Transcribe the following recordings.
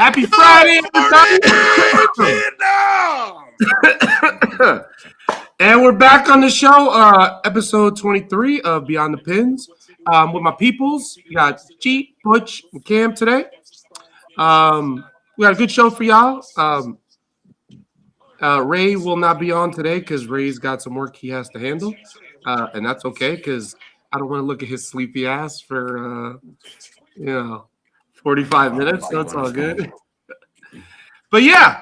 Happy Friday, everybody! And we're back on the show, episode 23 of Beyond the Pins. With my peoples, we got Cheat, Butch, and Cam today. We got a good show for y'all. Ray will not be on today because Ray's got some work he has to handle, and that's okay because I don't want to look at his sleepy ass for 45 minutes. So it's all good. But yeah,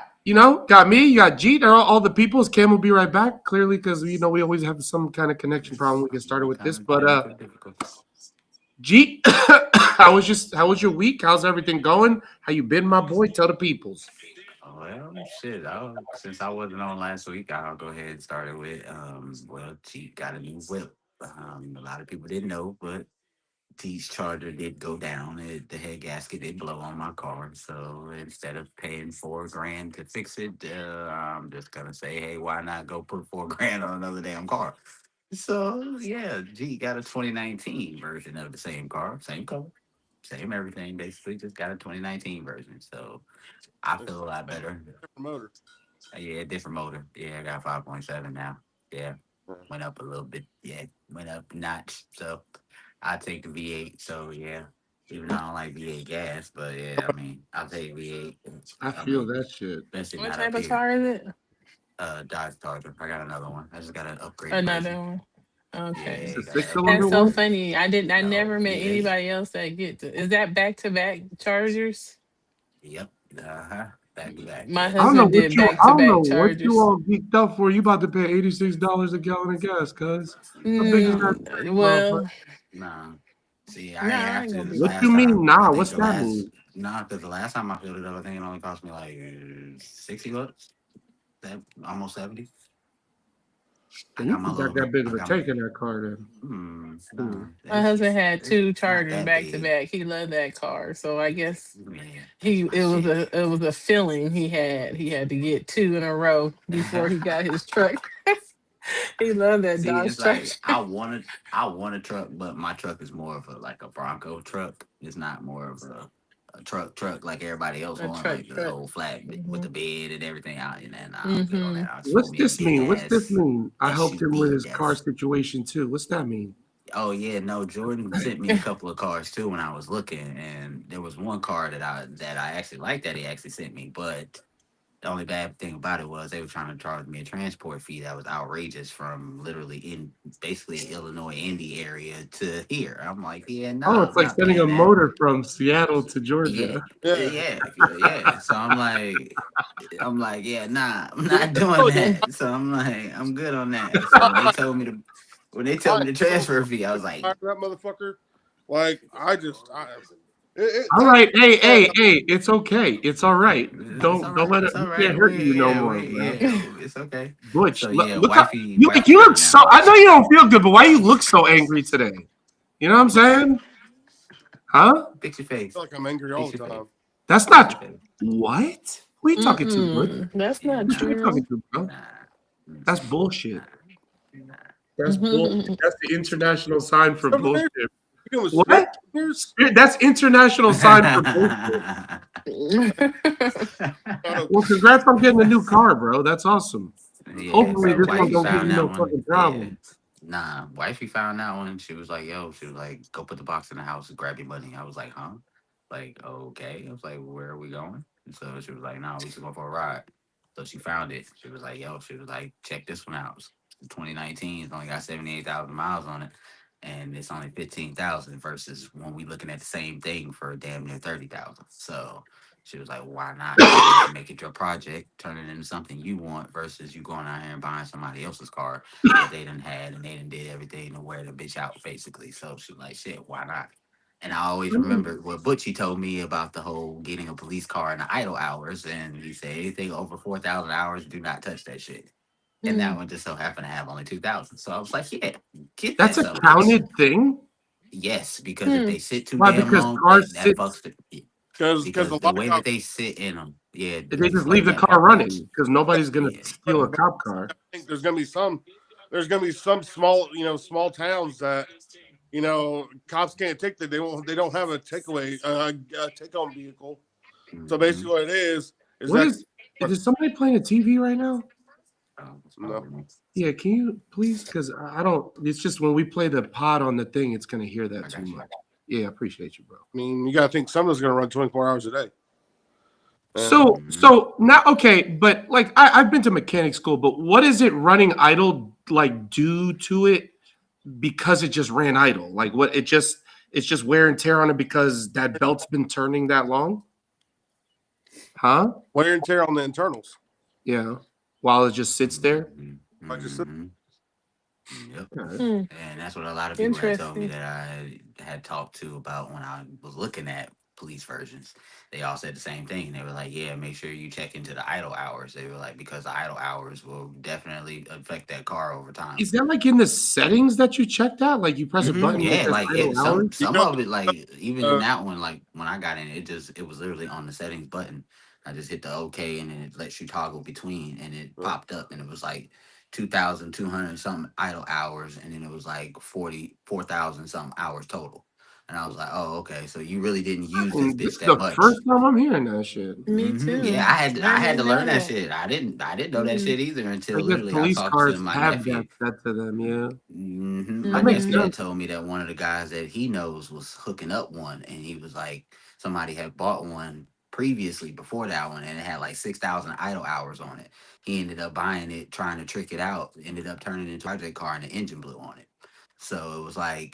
got me, you got Jeet, all the peoples. Cam will be right back, clearly, because we always have some kind of connection problem. We get started with this, but Jeet, how was your week? How's everything going? How you been, my boy? Tell the peoples. Well, shit. Since I wasn't on last week, I'll go ahead and start it with. She got a new whip. A lot of people didn't know, but T's Charger did go down. The head gasket did blow on my car. So instead of paying $4 grand to fix it, I'm just gonna say, hey, why not go put $4 grand on another damn car? So yeah, G got a 2019 version of the same car, same color, same everything. Basically, just got a 2019 version. So I feel a lot better. Different motor. Yeah, different motor. Yeah, I got 5.7 now. Yeah, went up a little bit. Yeah, went up a notch. So I take the V8. So yeah, even though I don't like V8 gas, but yeah, I mean, I'll take V8. I I feel mean, that shit. especially What not type up of here. car is it? Dodge Charger. I got another one. I just got an upgraded Another version. one. Yeah, It's Okay. a got an six-cylinder That's upgraded so one. version. funny. I No never met V8. anybody else that get to. Is that back to back chargers? Yep. Uh-huh. Back to back. My Yeah. I don't know husband what did you. back I to don't know back what you chargers. all geeked up for. You about to pay $86 a gallon of gas, cuz. How big is that motherfucker? Well, Nah. See, I no, ain't I have ain't to gonna this be What last you lying. mean? time. I Nah, think what's the that last mean? nah, because the last time I filled it up, I think it only cost me like $60. That almost 70. I And you got my think I little got big I of a got my tank in that car then? nah, My husband had it's two not chargers that back to big. back. He loved that car, so I guess Yeah, he that's my it was shit. a feeling he had. He had to get two in a row before he got his truck. He loved that See, Dodge it's like Charger. I want a truck, but my truck is more of a Bronco truck. It's not more of a truck like everybody else A want, truck, like the truck. whole flat with Hmm. the bed and everything out. And nah, I'm good on Hmm. that. I just What's want me a this big mean? What's this ass mean? I helped him with SUV his car that's situation too. What's that mean? Oh yeah, no. Jordan sent me a couple of cars too when I was looking, and there was one car that I actually liked that he actually sent me. But the only bad thing about it was they were trying to charge me a transport fee that was outrageous from literally in basically Illinois, Indy area to here. I'm like, yeah, Oh, nah, it's I'm like not sending a paying that. motor from Seattle to Yeah, Georgia. Yeah. yeah. So I'm like, yeah, nah, I'm Yeah. not doing Oh, yeah. that. So I'm like, I'm good on that. So when they told I me the so transfer fee, I was like, tired of that motherfucker. Like All that right, hey, car. hey, hey, it's okay. It's all right. it's all Don't right. let it. It's all We right. can't hurt We you no yeah, more, we man. yeah, it's okay. Butch, So look, yeah, look how wifey you look found so. that one. I know you don't feel good, but why you look so angry today? You know what I'm saying? Huh? Fix your I feel face. like I'm angry all Fix the your face. time. That's Fix your not face. what. Who are you talking to, Butch? That's Yeah, not Who are you nah, talking true. to, bro? nah, That's nah, bullshit. nah. That's bullshit. That's the international sign for 7 years? bullshit. You with Spirit What? 7 years? That's international sign for bullshit. Not Well, okay. congrats on getting a new car, bro. That's awesome. Yeah, Hopefully, so this one wifey don't Congratulations. give found you that no one. fucking Yeah. problem. Nah, wifey found that one. She was like, yo, she was like, go put the box in the house and grab your money. I was like, huh? Like, okay. I was like, where are we going? And so she was like, no, we just going for a ride. So she found it. She was like, yo, she was like, check this one out. It's 2019. It's only got 78,000 miles on it. And it's only 15,000 versus when we looking at the same thing for damn near 30,000. So she was like, why not? You can make it your project, turn it into something you want versus you going out here and buying somebody else's car that they done had and they done did everything to wear the bitch out basically. So she was like, shit, why not? And I always I mean, remember what Butchie told me about the whole getting a police car in the idle hours. And he said anything over 4,000 hours, do not touch that shit. And that Mm. one just so happened to have only 2,000. So I was like, yeah, get that that's a some bitch. counted thing. Yes, because if Hmm. they sit too Why? damn Because long, cars that sit. fucks the, Because because the the way that lockout. they sit in them, yeah, They just like leave the that car part. running because nobody's gonna Yeah, steal a But cop car. I think there's gonna be some small small towns that cops can't take that. They don't have a takeaway take home vehicle. So basically, what it is What that is somebody playing a TV right now? It's No. probably me. Yeah, can you please? Because I don't. It's just when we play the pod on the thing, it's gonna hear that I too got you. much. Yeah, I appreciate you, bro. I mean, you got to think someone's going to run 24 hours a day. So now, okay, but like I've been to mechanic school, but what is it running idle like do to it because it just ran idle? Like what it's just wear and tear on it because that belt's been turning that long? Huh? Wear and tear on the internals. Yeah. While it just sits there. I just said- Mhm. Yep. Okay. And that's what a lot of people had told me Interesting. that I had talked to about when I was looking at police versions. They all said the same thing. They were like, yeah, make sure you check into the idle hours. They were like, because the idle hours will definitely affect that car over time. Is that like in the settings that you checked out? Like you press a button? Yeah, that like says idle some hours? some You know, of it, like even uh, in that one, like when I got in, it was literally on the settings button. I just hit the OK and then it lets you toggle between, and it popped up and it was like 2,200 something idle hours, and then it was like 44,000 something hours total. And I was like, oh, okay, so you really didn't use this And this bitch is that the much. first time I'm hearing that shit. Me too. Yeah, I had to didn't learn know that shit. I didn't know that Mhm. shit either I until guess literally I police talked cars to my have nephew. that to them, yeah. My That makes nephew had sense. told me that one of the guys that he knows was hooking up one, and he was like, somebody had bought one previously before that one, and it had like 6,000 idle hours on it. He ended up buying it, trying to trick it out, ended up turning it into a project car, and the engine blew on it. So it was like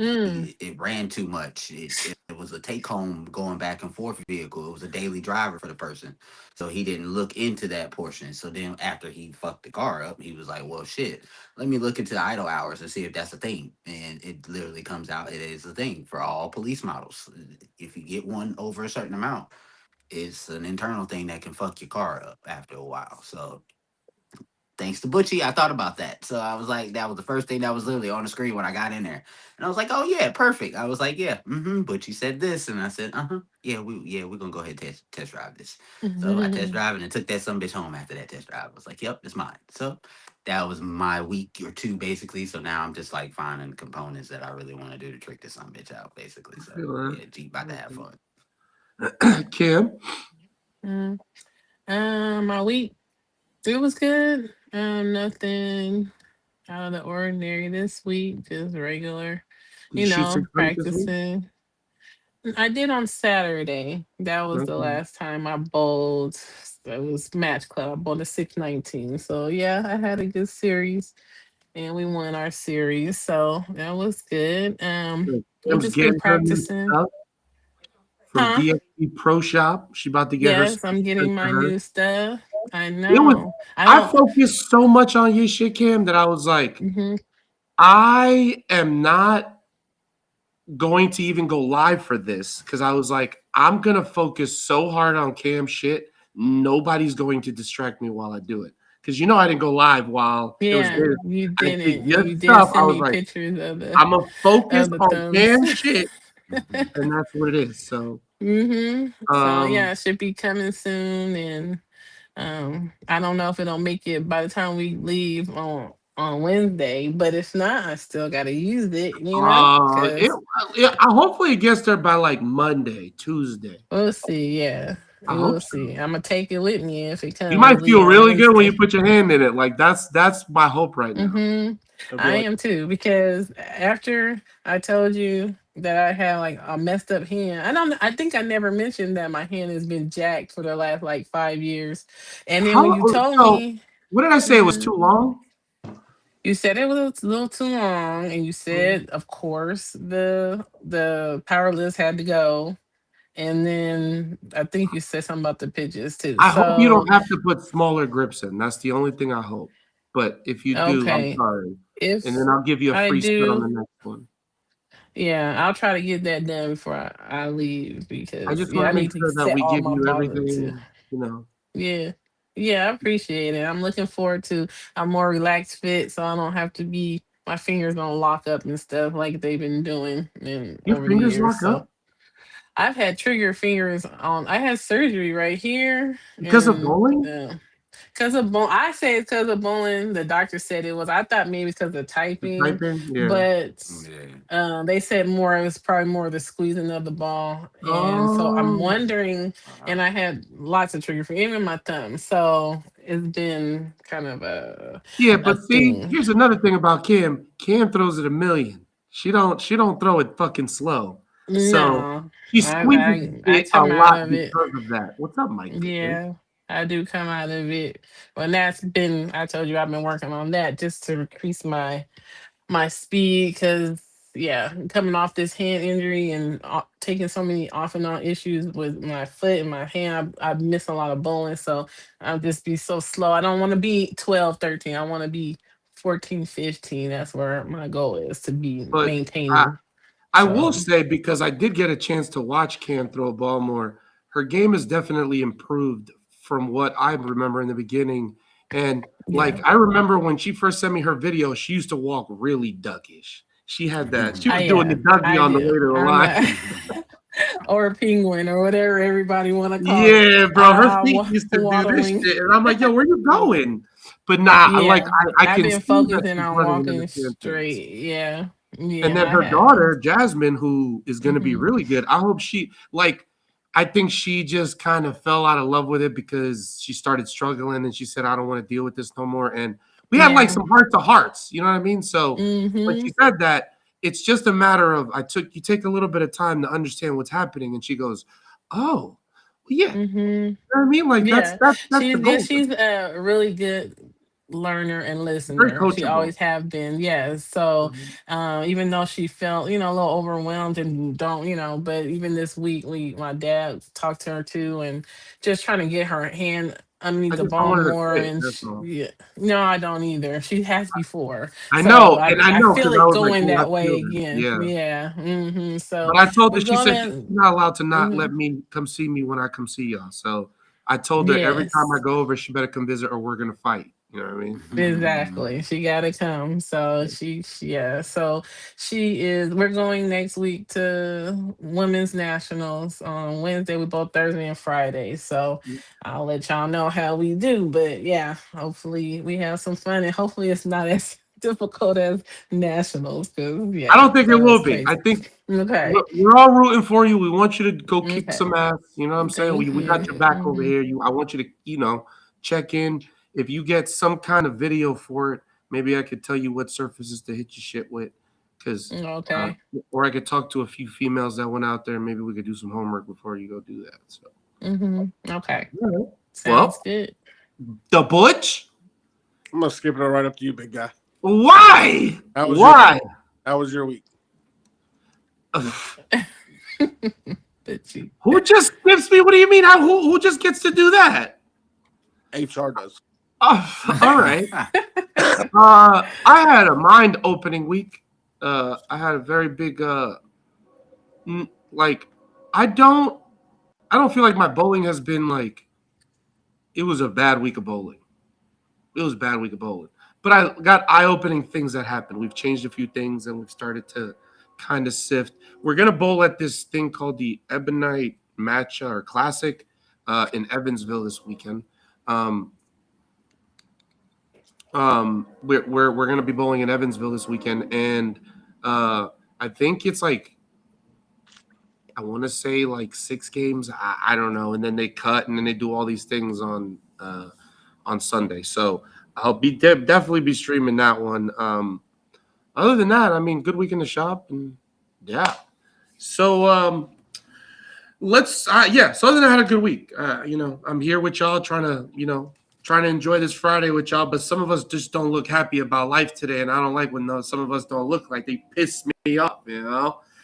it ran too much. It was a take home going back and forth vehicle. It was a daily driver for the person. So he didn't look into that portion. So then after he fucked the car up, he was like, well, shit, let me look into idle hours and see if that's a thing. And it literally comes out it is a thing for all police models. If you get one over a certain amount, it's an internal thing that can fuck your car up after a while. So thanks to Butchie, I thought about that. So I was like, that was the first thing that was literally on the screen when I got in there. And I was like, oh yeah, perfect. I was like, yeah, Butchie said this. And I said, we're gonna go ahead and test drive this. So I test drive and took that some bitch home after that test drive. I was like, yep, it's mine. So that was my week or two basically. So now I'm just like finding components that I really want to do to trick this some bitch out, basically. So yeah, Jeep about to have fun. Kim? My week, it was good. Nothing out of the ordinary this week, just regular, Did you shoot some guns this week? practicing. I did on Saturday. That was the Okay. last time I bowled. It was match club. I bowled a 619. So yeah, I had a good series and we won our series. So that was good. I've Kim's just been getting her new practicing. stuff from Huh? DXP Pro Shop. She about to get her. Yes, I'm getting my new stuff. I It was. know. I focused so much on your shit, Kim, that I was like, Mhm. I am not going to even go live for this because I was like, I'm gonna focus so hard on Cam shit. Nobody's going to distract me while I do it. Because you know I didn't go live while it was Yeah, there. you I did didn't. your You did stuff. I send was me like, pictures of the I'm gonna focus of the on thumbs. Cam shit, and that's what it is. So So yeah, it should be coming soon, and I don't know if it'll make it by the time we leave on Wednesday, but if not, I still gotta use it, because hopefully it gets there by like Monday, Tuesday. we'll see. Yeah, I we'll hope so. see. I'm gonna take it with me if it comes. You might leave feel on really good when you Wednesday. put your hand in it. Like that's my hope right now. It'll be I like, am too, because after I told you that I had like a messed up hand, I think I never mentioned that my hand has been jacked for the last like 5 years. And then when you told me, What did I say? It was too long? you said it was a little too long, and you said, of course, the power list had to go. And then I think you said something about the pitches too. I hope you So don't have to put smaller grips in. That's the only thing I hope. But if you do, I'm okay, sorry. if And then I'll give you a I free spin on do, the next one. yeah, I'll try to get that done before I leave, I because just yeah, want I to make need to sure that set we all give my you bottles too. everything. Yeah. Yeah, I appreciate it. I'm looking forward to a more relaxed fit, so I don't have to be my fingers gonna lock up and stuff like they've been doing Your over the fingers years. lock So up I've had trigger fingers on. I had surgery right here, because of and bowling? because of bone. I say it's because of bowling. The doctor said it was. I thought maybe because of typing, Typing? Yeah. but Yeah. they said more. It was probably more the squeezing of the ball, and so I'm Oh. wondering. And I had lots of trigger for even my thumb, so it's been kind of Yeah, a but see, thing. here's another thing about Kim. Kim throws it a million. She don't throw it fucking slow. So No, she I squeezes I it a come out lot of it. because of that. What's up, Mike? Yeah, I do come out of it. But that's been, I told you I've been working on that just to increase my speed because yeah, coming off this hand injury and taking so many off and on issues with my foot and my hand, I've missed a lot of bowling. So I'll just be so slow. I don't want to be 12, 13. I want to be 14, 15. That's where my goal is to be But I, maintaining. I will So say, because I did get a chance to watch Cam throw a ball more, her game has definitely improved from what I remember in the beginning. And yeah, like I remember when she first sent me her video, she used to walk really duckish. She had that. She was doing the Dougie I on the way do. to the I'm line. a or a penguin or whatever everybody want to call it. Yeah, bro. Her feet I used to do this waddling. shit, and I'm like, "Yo, where you going?" But nah, like Yeah, I I've can been see that focusing she's on running and walking understand things. straight. Yeah, And yeah, then I her have. daughter, Jasmine, who is going to be Hmm. really good. I hope she like. I think she just kind of fell out of love with it because she started struggling, and she said, "I don't want to deal with this no more." And we had like Yeah. some heart to hearts, you know what I mean? So when Hmm. she said that, it's just a matter of you take a little bit of time to understand what's happening, and she goes, "Oh, well, yeah." Hmm. You know what I mean? Like Yeah, that's the goal. she's a really good learner and Very listener. She coachable. always have been. Yes. So Mhm. even though she felt, a little overwhelmed and don't, but even this week my dad talked to her too and just trying to get her hand I underneath the just don't ball want her to more quit. and That's all. yeah, no, I don't either. She has before. I So know, I and I I know feel because I it was like, going "Oh, I that way feel that." again. Yeah, Yeah. So but I told her. we're She said she's gonna not allowed to not mhm. let me come see me when I come see y'all. So I told her every time I Yes. go over, she better come visit, or we're gonna fight. You know what I mean? Exactly. She gotta come. So yeah. So she is we're going next week to Women's Nationals on Wednesday. We both Thursday and Friday. So I'll let y'all know how we do. But yeah, hopefully we have some fun and hopefully it's not as difficult as nationals because I yeah, don't think it that will was be. I crazy. think Okay. we're all rooting for you. We want you to go kick Okay. some ass. You know what I'm saying? We Thank we got you. your back over here. I want you to check in. If you get some kind of video for it, maybe I could tell you what surfaces to hit your shit with, because Okay. or I could talk to a few females that went out there. And maybe we could do some homework before you go do that. So, Okay. all right. Sounds Well, good. the Butch. I'm gonna skip it right up to you, big guy. Why? How was your Why? How was your week? But you Who just skips me? What do you mean? Who just gets to do that? HR does. All right. I had a mind-opening week. I had a very big like I don't feel like my bowling has been like it was a bad week of bowling. It was a bad week of bowling. But I got eye-opening things that happened. We've changed a few things and we've started to kind of sift. We're gonna bowl at this thing called the Ebonite Matcha or Classic in Evansville this weekend. Um, we're gonna be bowling in Evansville this weekend, and I think it's like I want to say like 6 games. I don't know, and then they cut, and then they do all these things on Sunday. So I'll be definitely be streaming that one. Other than that, I mean, good week in the shop, and yeah. So let's yeah. So other than that, I had a good week. I'm here with y'all trying to enjoy this Friday with y'all, but some of us just don't look happy about life today, and I don't like when some of us don't look like they piss me off.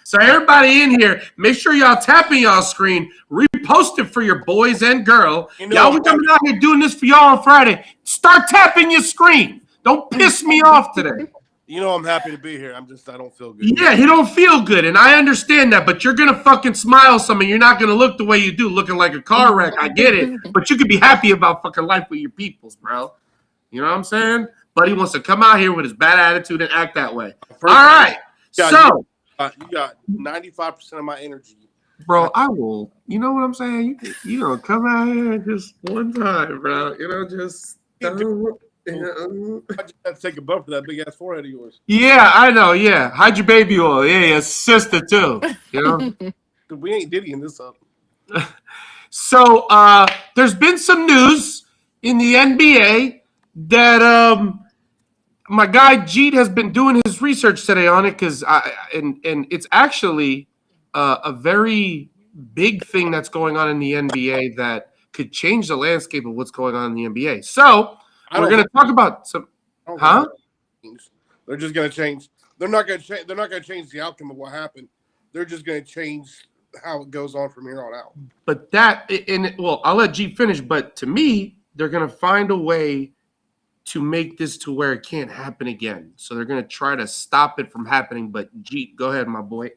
So everybody in here, make sure y'all tapping y'all screen, repost it for your boys and girl. Y'all, we coming out here doing this for y'all on Friday. Start tapping your screen. Don't piss me off today. You know I'm happy to be here. I don't feel good. Yeah, he don't feel good, and I understand that, but you're gonna fucking smile some, and you're not gonna look the way you do, looking like a car wreck. I get it, but you could be happy about fucking life with your peoples, bro. You know what I'm saying? Buddy wants to come out here with his bad attitude and act that way. All right, Yeah, so you got 95% of my energy. bro, I will. You know what I'm saying? You know, come out here just one time, bro. You know, just. I just have to take a bump for that big ass forehead of yours. Yeah, I know. Yeah, hide your baby oil. Yeah, your sister too. You know. Dude, we ain't diddying this up. So there's been some news in the NBA that my guy Jeet has been doing his research today on it because and it's actually a very big thing that's going on in the NBA that could change the landscape of what's going on in the NBA. So we're going to talk about some, huh? They're just going to change. They're not going to change. They're not going to change the outcome of what happened. They're just going to change how it goes on from here on out. But that, and well, I'll let Jeet finish. But to me, they're going to find a way to make this to where it can't happen again. So they're going to try to stop it from happening. But Jeet, go ahead, my boy.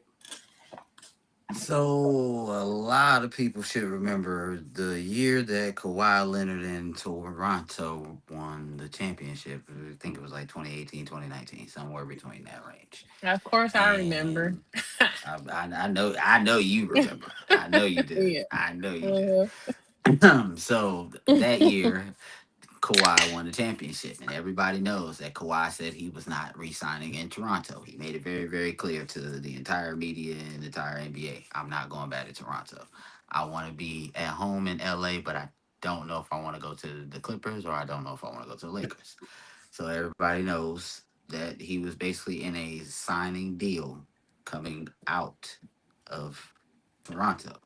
So a lot of people should remember the year that Kawhi Leonard and Toronto won the championship. I think it was like 2018, 2019, somewhere between that range. Of course, I remember. I know you remember. I know you did. Yeah. I know you did. So that year, Kawhi won the championship, and everybody knows that Kawhi said he was not re-signing in Toronto. He made it very, very clear to the entire media and the entire NBA, I'm not going back to Toronto. I want to be at home in LA, but I don't know if I want to go to the Clippers or I don't know if I want to go to the Lakers. So everybody knows that he was basically in a signing deal coming out of Toronto.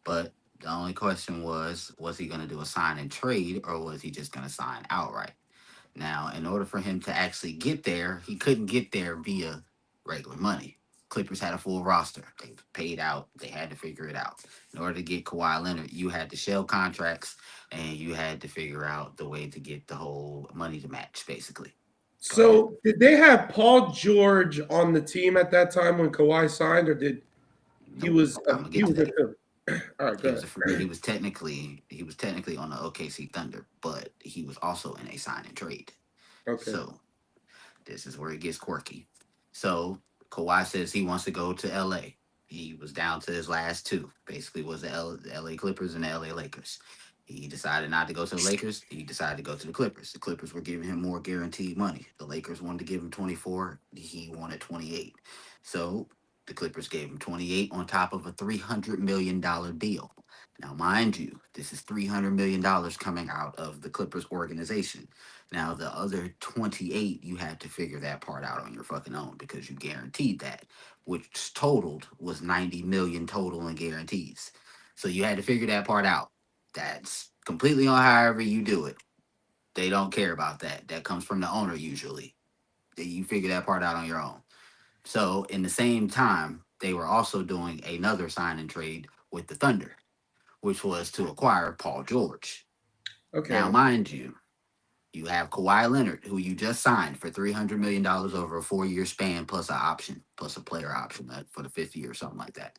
But the only question was he going to do a sign and trade or was he just going to sign outright? Now, in order for him to actually get there, he couldn't get there via regular money. Clippers had a full roster. They paid out. They had to figure it out. In order to get Kawhi Leonard, you had to shell contracts and you had to figure out the way to get the whole money to match, basically. So did they have Paul George on the team at that time when Kawhi signed, or did he was he was with him? All right, go ahead. He was technically on the OKC Thunder, but he was also in a sign and trade. Okay. So this is where it gets quirky. So Kawhi says he wants to go to LA. He was down to his last two. Basically, was the LA Clippers and the LA Lakers. He decided not to go to the Lakers. He decided to go to the Clippers. The Clippers were giving him more guaranteed money. The Lakers wanted to give him 24. He wanted 28. So the Clippers gave him 28 on top of a $300 million deal. Now, mind you, this is $300 million coming out of the Clippers organization. Now, the other 28, you had to figure that part out on your fucking own because you guaranteed that, which totaled was 90 million total in guarantees. So you had to figure that part out. That's completely on however you do it. They don't care about that. That comes from the owner usually. You figure that part out on your own. So in the same time, they were also doing another sign and trade with the Thunder, which was to acquire Paul George. Okay. Now, mind you, you have Kawhi Leonard, who you just signed for $300 million over a 4-year span, plus an option, plus a player option for the 5th year or something like that.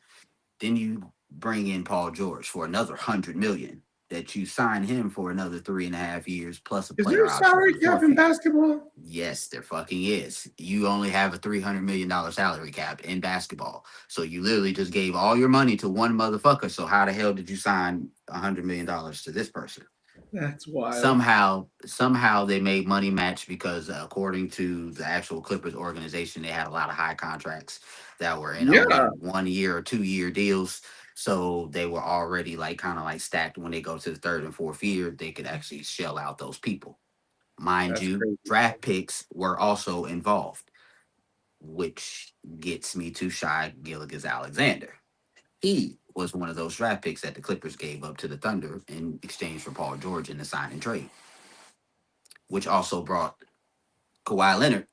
Then you bring in Paul George for another $100 million. That you sign him for another 3.5 years plus a player option. Is there a salary cap in basketball? Yes, there fucking is. You only have a $300 million salary cap in basketball. So you literally just gave all your money to one motherfucker. So how the hell did you sign $100 million to this person? That's wild. Somehow they made money match because according to the actual Clippers organization, they had a lot of high contracts that were in only 1 year or 2 year deals. So they were already kind of stacked when they go to the 3rd and 4th year, they could actually shell out those people. Mind you, crazy. Draft picks were also involved, which gets me to Shai Gilgeous-Alexander. He was one of those draft picks that the Clippers gave up to the Thunder in exchange for Paul George in the sign and trade, which also brought Kawhi Leonard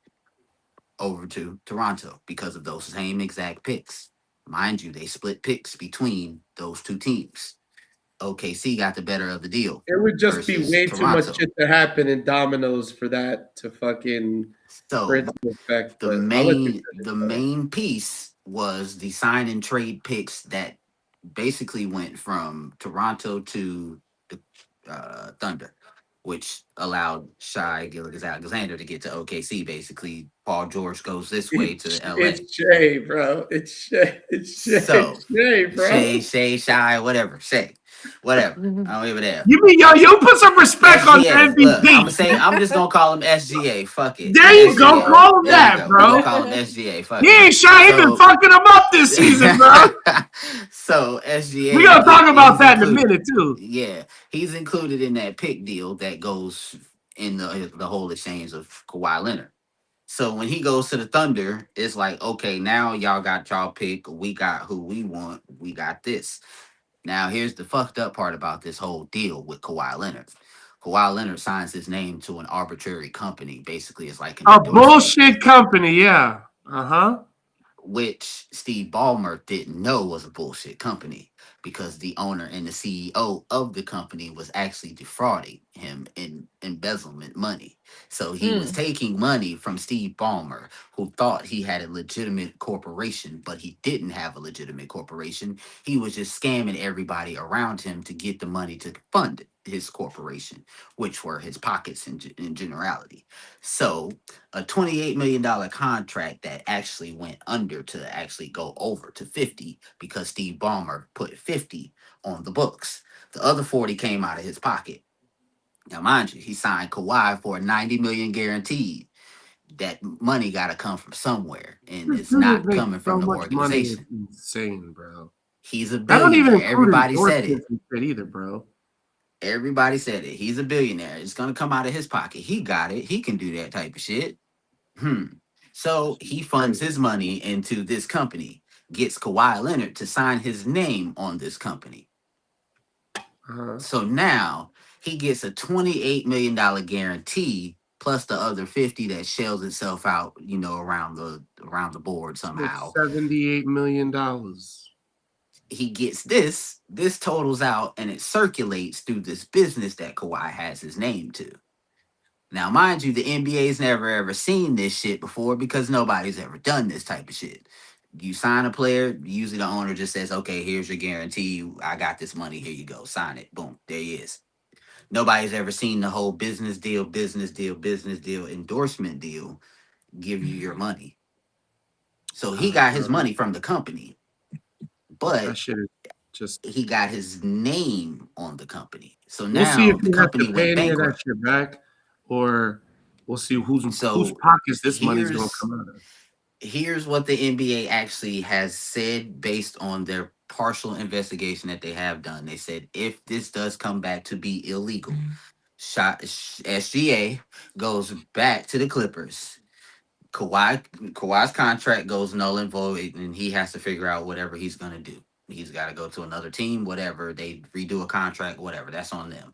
over to Toronto because of those same exact picks. Mind you, they split picks between those two teams. OKC got the better of the deal. It would just be way Toronto. Too much shit to happen in dominoes for that to fucking effect. The main piece was the sign and trade picks that basically went from Toronto to the Thunder. which allowed Shai Gilgeous-Alexander to get to OKC. Basically, Paul George goes this way to LA. It's Shay, bro. It's Shay. It's Shay. So, Shay, bro. Shay, whatever. Whatever. I don't give a damn. You mean you put some respect on the SGA. MVP? Look, I'm just gonna call him SGA. Fuck it. There you go. SGA. Call him There that, you go. bro. We're gonna call him SGA. Fuck He it. ain't shy. He been fucking him up this season, bro. So SGA. We gonna talk about that in a included. minute too. Yeah, he's included in that pick deal that goes in the whole exchange of Kawhi Leonard. So when he goes to the Thunder, it's like, okay, now y'all got y'all pick. We got who we want. We got this. Now, here's the fucked up part about this whole deal with Kawhi Leonard. Kawhi Leonard signs his name to an arbitrary company. Basically, it's like a bullshit company, yeah. Which Steve Ballmer didn't know was a bullshit company because the owner and the CEO of the company was actually defrauding him in embezzlement money. So he was taking money from Steve Ballmer, who thought he had a legitimate corporation, but he didn't have a legitimate corporation. He was just scamming everybody around him to get the money to fund his corporation, which were his pockets in generality. So a $28 million contract that actually went under to actually go over to 50 because Steve Ballmer put 50 on the books. The other 40 came out of his pocket. Now, mind you, he signed Kawhi for a $90 million guaranteed. That money got to come from somewhere, and it's not coming from the organization. Money is insane, bro. He's a billionaire. I don't even include everybody said it. Either, bro. Everybody said it. He's a billionaire. It's gonna come out of his pocket. He got it. He can do that type of shit. So he funds his money into this company, gets Kawhi Leonard to sign his name on this company. So now he gets a $28 million guarantee plus the other 50 that shells itself out, around the board somehow. $78 million. He gets this totals out and it circulates through this business that Kawhi has his name to. Now, mind you, the NBA's never ever seen this shit before because nobody's ever done this type of shit. You sign a player, usually the owner just says, okay, here's your guarantee. I got this money. Here you go. Sign it. Boom. There he is. Nobody's ever seen the whole business deal, endorsement deal, give you your money. So he got his money from the company, but he got his name on the company. So now we'll see if the company went bankrupt. That shit back, or we'll see whose pockets this money's going to come out of. Here's what the NBA actually has said based on their partial investigation that they have done. They said if this does come back to be illegal, SGA goes back to the Clippers. Kawhi's contract goes null and void, and he has to figure out whatever he's going to do. He's got to go to another team, whatever. They redo a contract, whatever. That's on them.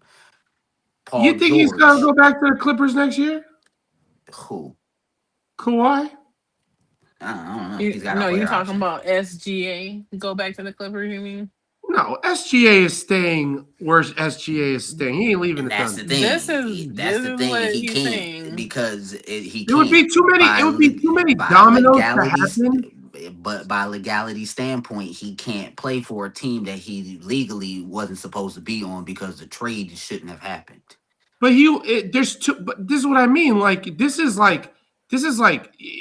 You think he's going to go back to the Clippers next year? Who? Kawhi? I don't know. You're talking about SGA. Go back to the Clippers, you mean? No, SGA is staying where SGA is staying. He ain't leaving the Thunder. That's the thing. He can't because he. It would be too many. It would be too many dominoes to happen. But by legality standpoint, he can't play for a team that he legally wasn't supposed to be on because the trade shouldn't have happened. But there's two. But this is what I mean. Like this is like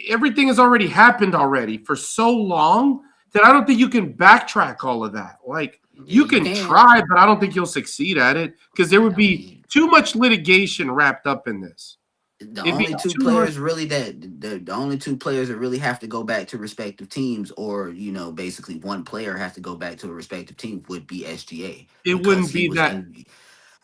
everything has already happened already for so long that I don't think you can backtrack all of that. Like you can try, but I don't think you'll succeed at it because there would be too much litigation wrapped up in this. The only two players that really have to go back to respective teams, or basically one player has to go back to a respective team, would be SGA. It wouldn't be that.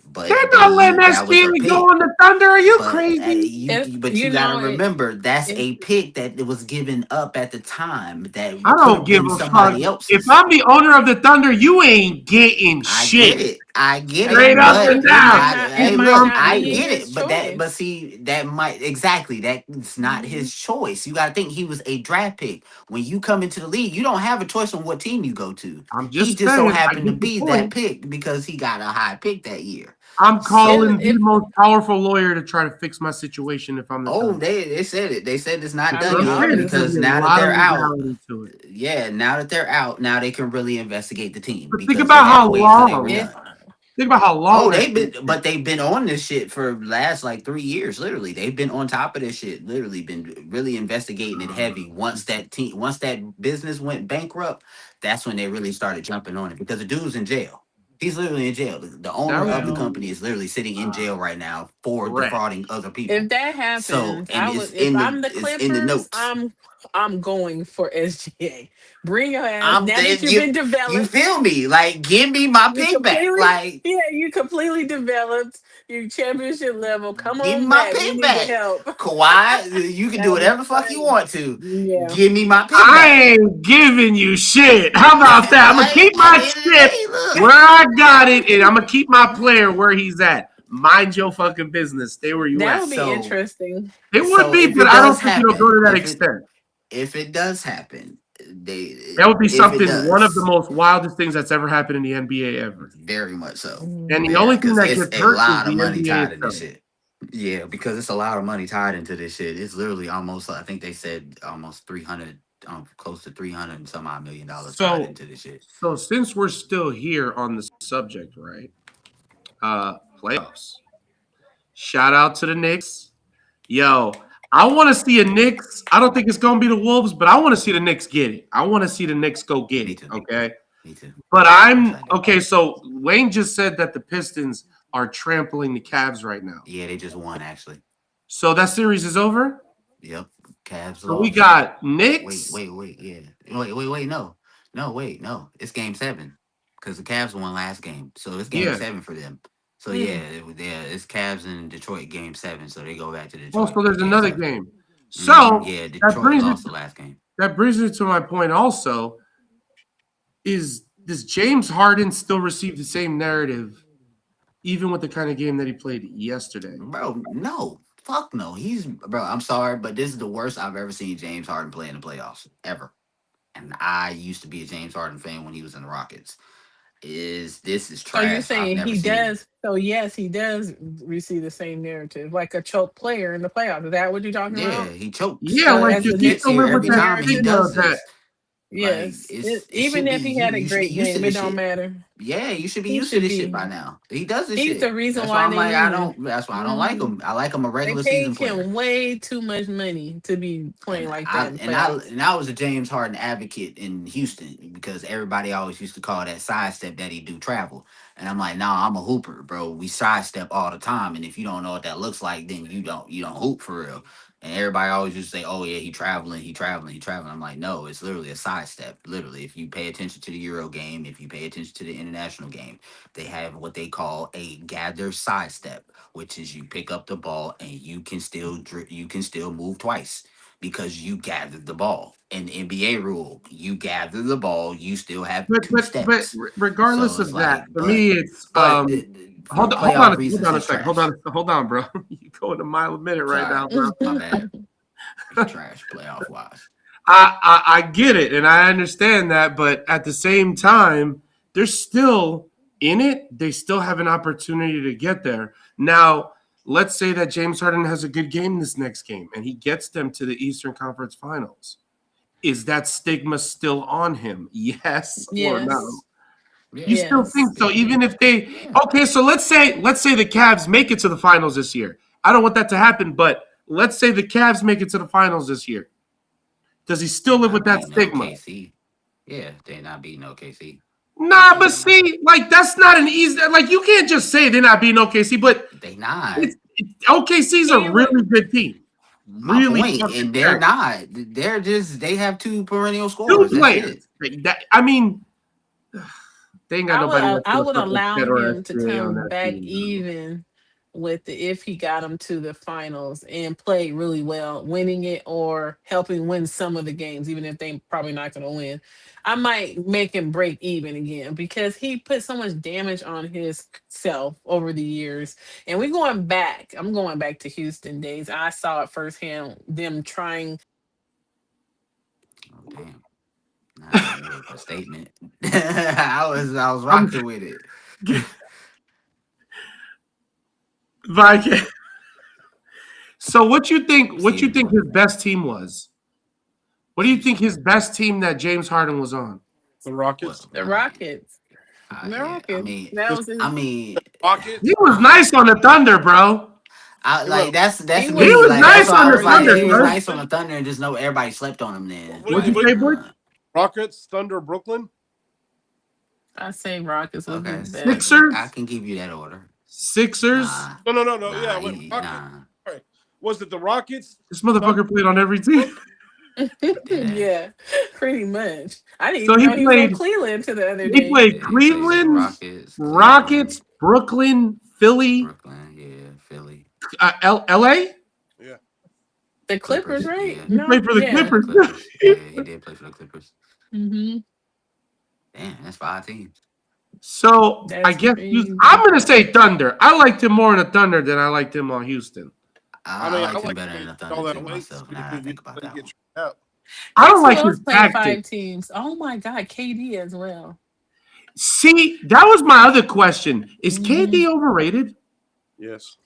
But they're not letting SGA go on the Thunder. Are you crazy? You gotta remember that's a pick that was given up at the time. That I don't give a fuck. If I'm the owner of the Thunder, you ain't getting shit. I get it. Straight up and down. I get it. But see, that might that's not his choice. You gotta think he was a draft pick. When you come into the league, you don't have a choice on what team you go to. He just so happened to be that pick because he got a high pick that year. I'm calling the most powerful lawyer to try to fix my situation if I'm the they said it. They said it's not done yet because now that they're out. Yeah, now that they're out, now they can really investigate the team. But think about how long. Think about how long. Oh, they've been on this shit for last like 3 years. Literally, they've been on top of this shit. Literally, been really investigating it heavy. Once that business went bankrupt, that's when they really started jumping on it because the dude's in jail. He's literally in jail. The owner of the company is literally sitting in jail right now for defrauding other people. If that happens, So, and I would. it's If in I'm the it's in the Clippers, notes. I'm going for SGA. Bring your ass. I'm Now that dead. you've been developed, You feel me? Like, give me my you pick back. completely, Like, you completely developed. You championship level. Come give me on my back. We pick need the back. help. Kawhi, you can do I'm whatever the fuck you excited. want to. Yeah. Give me my pick I back. ain't giving you shit. How about that? I'm gonna keep my shit where I got it, and I'm gonna keep my player where he's at. Mind your fucking business. Stay where you That at. would be So- interesting. It would So be, if but it I don't does think it'll go happen, to that if it- extent. If it does happen, That would be if it something, one of does, the most wildest things that's ever happened in the NBA ever. very much so. And the Yeah, only thing 'cause that it's gets a hurt is lot the of money NBA tied in this itself. shit. Yeah, because it's a lot of money tied into this shit. It's literally almost, I think they said almost 300, close to 300 and some odd $1 million tied into this shit. So since we're still here on the subject, right? Playoffs. Shout out to the Knicks. Yo, I want to see a Knicks. I don't think it's going to be the Wolves, but I want to see the Knicks get it. I want to see the Knicks go get Me it. too. Okay. Me too. But I'm excited. okay. So Wayne just said that the Pistons are trampling the Cavs right now. Yeah, they just won actually. So that series is over. Yep. Cavs So lost. we got Knicks. Wait. Yeah. Wait. No. It's game 7 because the Cavs won last game, so it's game 7 for them. So it's Cavs and Detroit game 7. So they go back to Detroit. Oh, so there's game another 7. game. So yeah, Detroit lost the last game. That brings me to my point. Also, does James Harden still receive the same narrative, even with the kind of game that he played yesterday? Bro, no. Fuck no. I'm sorry, but this is the worst I've ever seen James Harden play in the playoffs ever. And I used to be a James Harden fan when he was in the Rockets. This is trash. So you're saying he does? So yes, he does receive the same narrative, like a choke player in the playoffs. Is that what you're talking about? Yeah, he chokes. Yeah, like you gets still here live with every that time he stigma does that. this. Yes, Like, it even should if be- he had a you should be great used to game, it this don't shit. matter. Yeah, you should be He used to should this be. shit by now. He does this He's shit. the reason That's why I'm they like, I losing. don't. That's why I don't like him. I like him a They regular season paid player. him way too much money to be playing like that. in playoffs. I was a James Harden advocate in Houston because everybody always used to call that sidestep that he do travel. And I'm like, nah, I'm a hooper, bro. We sidestep all the time. And if you don't know what that looks like, then you don't hoop for real. And everybody always used to say, oh yeah, he traveling. I'm like, no, it's literally a sidestep. Literally, if you pay attention to the Euro game, if you pay attention to the international game, they have what they call a gather sidestep, which is you pick up the ball and you can still move twice because you gathered the ball. In the NBA rule, you gather the ball, you still have two steps. But regardless So of it's that, like, for me, it's hold hold on a second. Hold on, bro. You going a mile a minute right now, bro. My bad. It's trash playoff wise. I get it and I understand that, but at the same time, they're still in it. They still have an opportunity to get there. Now, let's say that James Harden has a good game this next game and he gets them to the Eastern Conference Finals. Is that stigma still on him? Yes or no? You still think so? Even if so let's say the Cavs make it to the finals this year. I don't want that to happen, but let's say the Cavs make it to the finals this year. Does he still live with that stigma? OKC. Yeah, they're not beating OKC. Nah, but see, like that's not an easy. Like you can't just say they're not beating OKC, but they not. OKC's a really good team. Really, and they're not. They're just they have two perennial scorers. Two players. I mean, they ain't got nobody. I would allow him to come back even with if he got him to the finals and play really well, winning it or helping win some of the games, even if they probably not going to win. I might make him break even again because he put so much damage on his self over the years. And I'm going back to Houston days. I saw it firsthand, them trying. Oh, damn. Nah, a statement. I was rocking with it. So what you think his best team was? What do you think his best team that James Harden was on? The Rockets. The Rockets. The Yeah, Rockets. That was his. Rockets. He was nice on the Thunder, bro. That's He me. was Like nice that's why on I the was like, Thunder, he was bro. nice on the Thunder, and just know everybody slept on him. Then What'd you say, Butch? Rockets, Thunder, Brooklyn. I say Rockets was okay, his best. Sixers? I can give you that order. Sixers. Nah, No. Yeah, Rockets. nah. Right. Was it the Rockets? This motherfucker played on every team. Yeah, pretty much. I didn't So even he know he was played- on Cleveland to the other He day. played Yeah, he Cleveland, plays Rockets, Brooklyn, Philly, Brooklyn, yeah, Philly. LA. The Clippers, right? Yeah. He played for the Clippers. Clippers. Yeah, he did play for the Clippers. Mm-hmm. Damn, that's 5 teams. So That's I guess crazy. I'm gonna say Thunder. I liked him more in the Thunder than I liked him on Houston. I liked him better in the all Thunder that too way myself. Now that I think about that one. I don't Who like else his played 5 tactics. teams? Oh my God, KD as well. See, that was my other question. Is Mhm. KD overrated? Yes.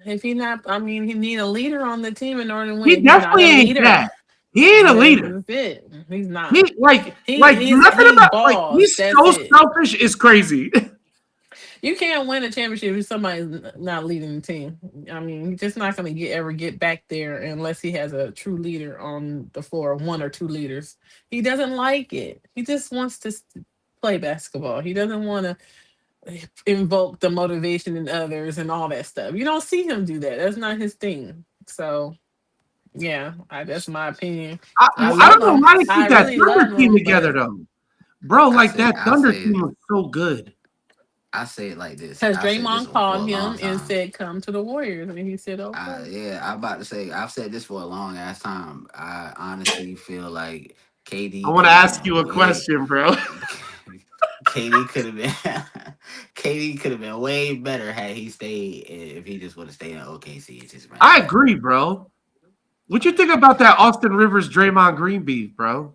If he not, I mean, he need a leader on the team in order to win. He He's not definitely a ain't leader. that. He ain't a leader. That's it. He's not. He like He- nothing he about like balls. he's That's so it. selfish. It's crazy. You can't win a championship if somebody's not leading the team. I mean, he's just not going to ever get back there unless he has a true leader on the floor, 1 or 2 leaders. He doesn't like it. He just wants to play basketball. He doesn't want to invoke the motivation in others and all that stuff. You don't see him do that. That's not his thing. So, yeah, that's my opinion. I don't know why they keep I that really Thunder love team him, together but- though, bro. Like that I Thunder say- team was so good. I say it like this. Because I said this Draymond for called a him long and time. said, "Come to the Warriors," and he said, "Okay." Yeah, I'm about to say I've said this for a long ass time. I honestly feel like KD. I want to ask you a question, bro. KD could have been KD could have been way better had he stayed if he just would have stayed in OKC. It's just I agree, bro. What you think about that Austin Rivers Draymond Green beef, bro?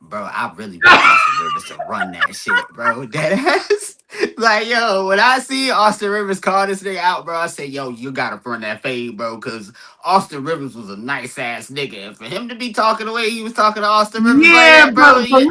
Bro, I really want Austin Rivers to run that shit, bro. That ass. Like, yo, when I see Austin Rivers call this nigga out, bro, I say, yo, you gotta run that fade, bro, because Austin Rivers was a nice ass nigga. And for him to be talking the way he was talking to Austin Rivers, Yeah, like that, bro. but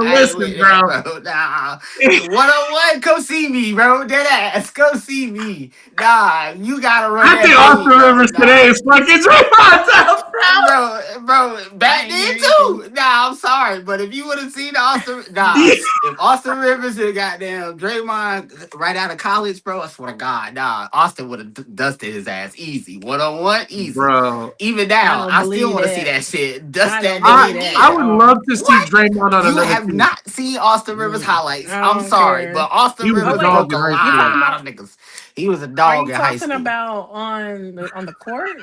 listen, bro. Nah. 101, come see me, bro. That ass, come see me. Nah, you gotta run I that think fade, Austin bro. Rivers Nah. today is fucking Draymond, bro. Bro, back then too. Nah, I'm sorry, but if you would have seen Austin, if Austin Rivers and goddamn Draymond right out of college, bro, I swear to God, Austin would have dusted his ass easy, 1-on-1, easy, Bro. Even now, I still want to see that shit. Dust that nigga again. I would love to see Draymond on You another have team. not seen Austin Rivers highlights. I I'm don't sorry, care. but Austin He was Rivers a dog broke a in high school. lot of niggas. He was a Are dog you in high talking school. about on the court?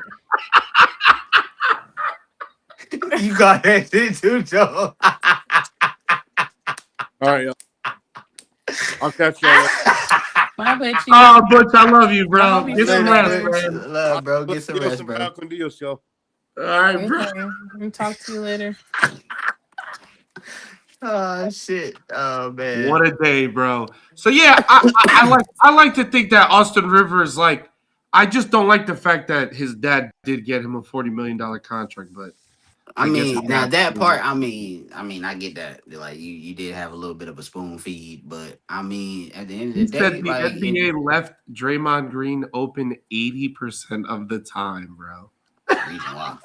You got that shit too, Joe. All right, I'll catch you. Why would you? Oh, Butch, I love you, I bro. hope you Get some feel rest, better. man. Love, bro. Get some rest, bro. Falcon Dios, yo. All right, bro. Okay, we'll talk to you later. Oh shit! Oh man! What a day, bro. So yeah, I like to think that Austin Rivers, like, I just don't like the fact that his dad did get him a $40 million contract, but I guess mean, it's now not that true. part, I mean, I get that. Like, you did have a little bit of a spoon feed, but I mean, at the end of he the day, said the like, NBA left Draymond Green open 80% of the time, bro. reason why.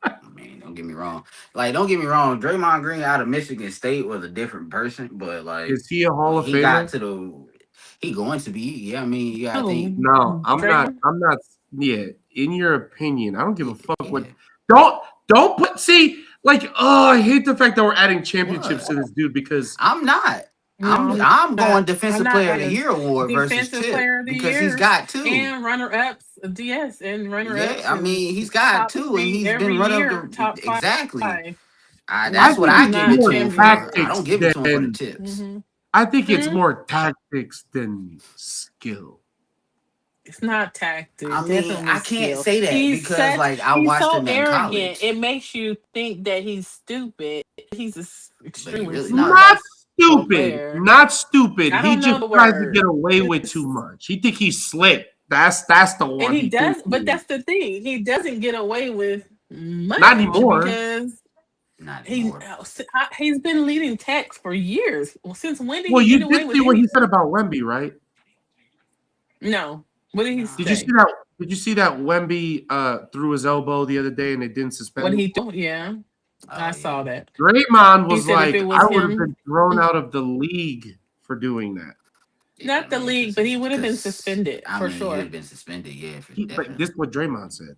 I mean, don't get me wrong. Like, don't get me wrong. Draymond Green out of Michigan State was a different person, but like, Is he a Hall of he got Famer? to the. He going to be. Yeah, I mean, you gotta Who? think. No, I'm Draymond? not. Yeah, in your opinion, I don't give a fuck what. Yeah. Don't put. See, like, oh, I hate the fact that we're adding championships to this dude because I'm not. No, I'm not. going Defensive I'm not Player of the adding Year award versus Defensive Chip Player of the because Year he's got 2. and runner-ups, DS and runner-ups. Yeah, I mean, he's got 2, and he's been running up the top 5. exactly. I That's what I think give it's it to more him for. I don't tactics give it to him for the than- tips. Mm-hmm. I think it's more tactics than skill. It's not tactics. I mean, definitely I can't skill. say that He's because, such- like, I he's watched so him in arrogant. college. It makes you think that he's stupid. He's extremely really smart. Not stupid. player. Not stupid. I He don't know just the tries to word. get away with too much. He think he's slick. That's the one. And he does, thinks but he that's the thing. He doesn't get away with much Not anymore. because Not He anymore. he's been leading techs for years. Well, since when did Well, he you get away did with see what it? he said about Wemby, right? No. What did he Nah. Did you say? see that? Did you see that Wemby threw his elbow the other day and they didn't suspend What him? he do? Yeah, I Oh saw yeah. that. Draymond He was said if like, it I was would have him, been thrown out of the league for doing that. not the league, but he would have been suspended I for mean, he would sure. have been suspended. Yeah, for But definitely. this is what Draymond said.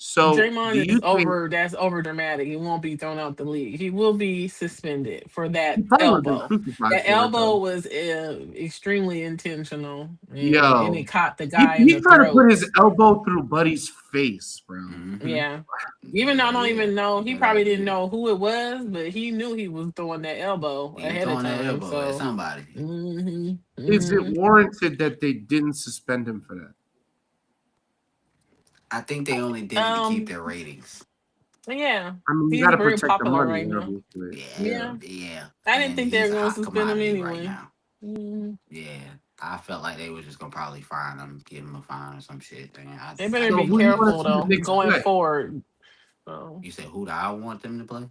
So do Draymond you is think over. That's over dramatic. He won't be thrown out the league. He will be suspended for he that probably would have been elbow. crucified That for it elbow though? was extremely intentional, and Yo, it caught the he, guy in he the tried to put his throat. elbow through Buddy's face, bro. Mm-hmm. Yeah. Even though I don't even know, he But probably like, didn't know who it was, but he knew he was throwing that elbow he was ahead of throwing that time. elbow at So, somebody. hmm Is it hmm warranted that they didn't suspend him for that? I think they only did it to keep their um, ratings. yeah, I mean, you he's got to very protect the popular money, right now. obviously. Yeah, Yeah, yeah. I didn't And think they he's were a going to hot suspend him commodity right anyway. now. Mhm. Yeah. I felt like they were just gonna probably fine him, give him a fine or some shit. They I better So be didn't who do you think want to careful see the though Knicks going play? forward. So, you said who do I want them to play?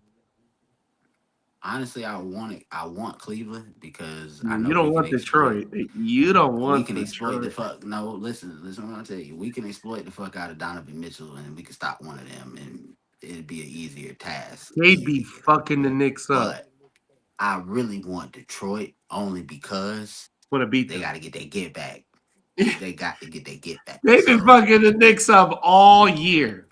Honestly, I want Cleveland because I You know don't we can want exploit. Detroit. You don't We want can exploit the Detroit. fuck. No, listen what I tell you. We can exploit the fuck out of Donovan Mitchell, and we can stop one of them, and it'd be an easier task. They'd be Easier. fucking the Knicks up. But I really want Detroit only because Want to beat they them? got to get their get back. They got to get their get back. They've been So, fucking the Knicks up all year.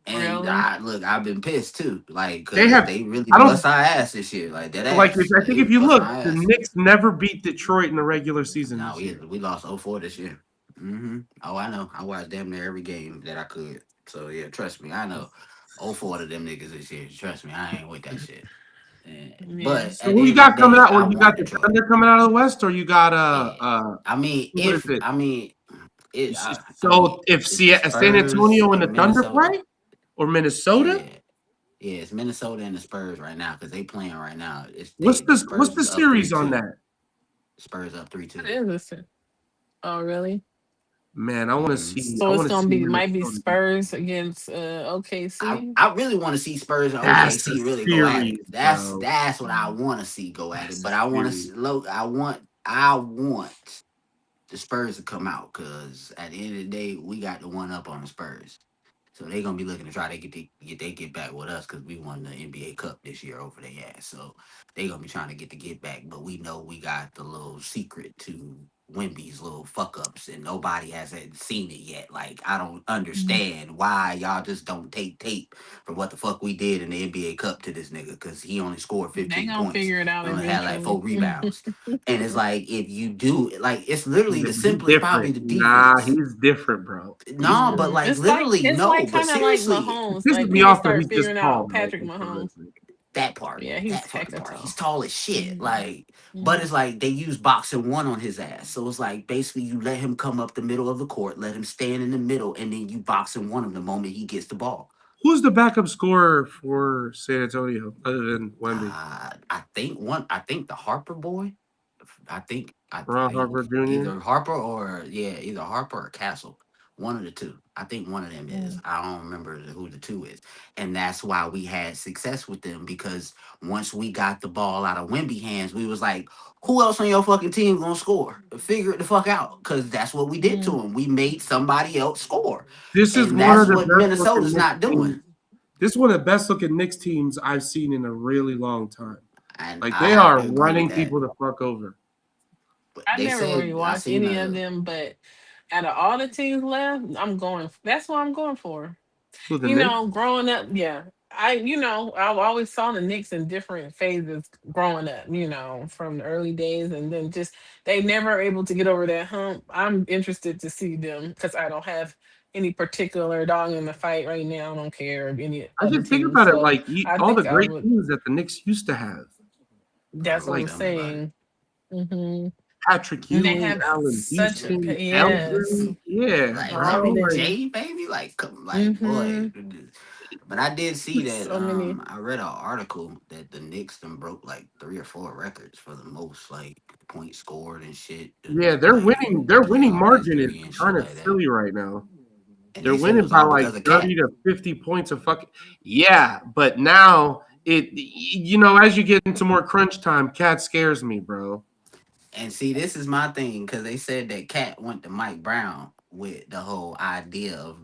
and really, I've been pissed too, like They because have. they really I don't bust our ass this year, like that like. ass. I think They if you bust look, our the ass. Knicks never beat Detroit in the regular season No, this year. we lost 0-4 this year. Oh, I know. I watched damn near every game that I could. So yeah, trust me, I know. 0-4 to them niggas this year. Trust me, I ain't with that shit. yeah. But So at who the you end of got the coming day, out? I Well, you got want the Detroit. Thunder coming out of the West, or you got Yeah. I mean, what is it? So if it's the San Antonio and the and Thunder Minnesota. play, or Minnesota, Yeah, it's Minnesota and the Spurs right now because they playing right now. what's The the Spurs is up series on 3-2. that? Spurs up What 3-2. is this? Oh, really? Man, I want to Mhm. see. I So it's want to gonna see might be Minnesota. Spurs against OKC. I really want to see Spurs and That's the OKC really go at series, it. That's bro. what I want to see go at That's it. the But I want to series. see. I want the Spurs to come out because at the end of the day, we got the one up on the Spurs. So they're gonna be looking to try to get back with us because we won the NBA Cup this year over their ass. So they're gonna be trying to get back. But we know we got the little secret to Wemby's little fuck ups, and nobody hasn't seen it yet. Like I don't understand why y'all just don't take tape from what the fuck we did in the NBA Cup to this nigga because he only scored They 15 gonna points figure it out and only had like 4 eventually. rebounds. And it's like if you do like it's literally the He's simplest probably different. the Nah, defense. he's different, bro. He's No, but different. like It's like literally no. But kind of like seriously, It Mahomes. pisses Like me we need to off that start he's just figuring tall, out bro. Patrick Mahomes. that part, Yeah, he's that fucking hecka part. He's tall. tall as shit. Mhm. Like, but it's like they use boxing one on his ass. So it's like basically you let him come up the middle of the court, let him stand in the middle, and then you boxing one him the moment he gets the ball. Who's the backup scorer for San Antonio other than Wemby? I think the Harper boy. Ron Harper Jr. Either Harper or Castle. One of the two. I think one of them is. I don't remember who the two is. And that's why we had success with them because once we got the ball out of Wemby hands, we was like, who else on your fucking team gonna score? Figure it the fuck out. Because that's what we did to him. We made somebody else score. This is And one that's of the what best Minnesota's looking not Knicks doing. teams. This is one of the best looking Knicks teams I've seen in a really long time. And Like I they have are to agree running with that. people the fuck over. But I they never really said I watched seen any a of them, but out of all the teams left, I'm going. That's what I'm going for. Who the You Knicks? know, growing up, yeah. I've always saw the Knicks in different phases growing up, from the early days and then just they never able to get over that hump. I'm interested to see them because I don't have any particular dog in the fight right now. I don't care if any I other just think team. about it So like I all the think I great would teams that the Knicks used to have. that's what bro, I'm Like tell me about it. saying. hmm Patrick And they Ewing, have Allen such a Houston, yes. Elgin. Yeah, Like bro. All of Like them. MJ, baby, like come, like hmm boy. But I did see that. So many. I read an article that the Knicks done broke like 3 or 4 records for the most like points scored and shit. yeah, And, their like winning playoff margin is history and shit kind of like that. silly right now. And They're they said it winning was by all like because of 30 Cat. to 50 points of fucking. Yeah, but now as you get into more crunch time, Cat scares me, bro. And see, this is my thing because they said that Cat went to Mike Brown with the whole idea of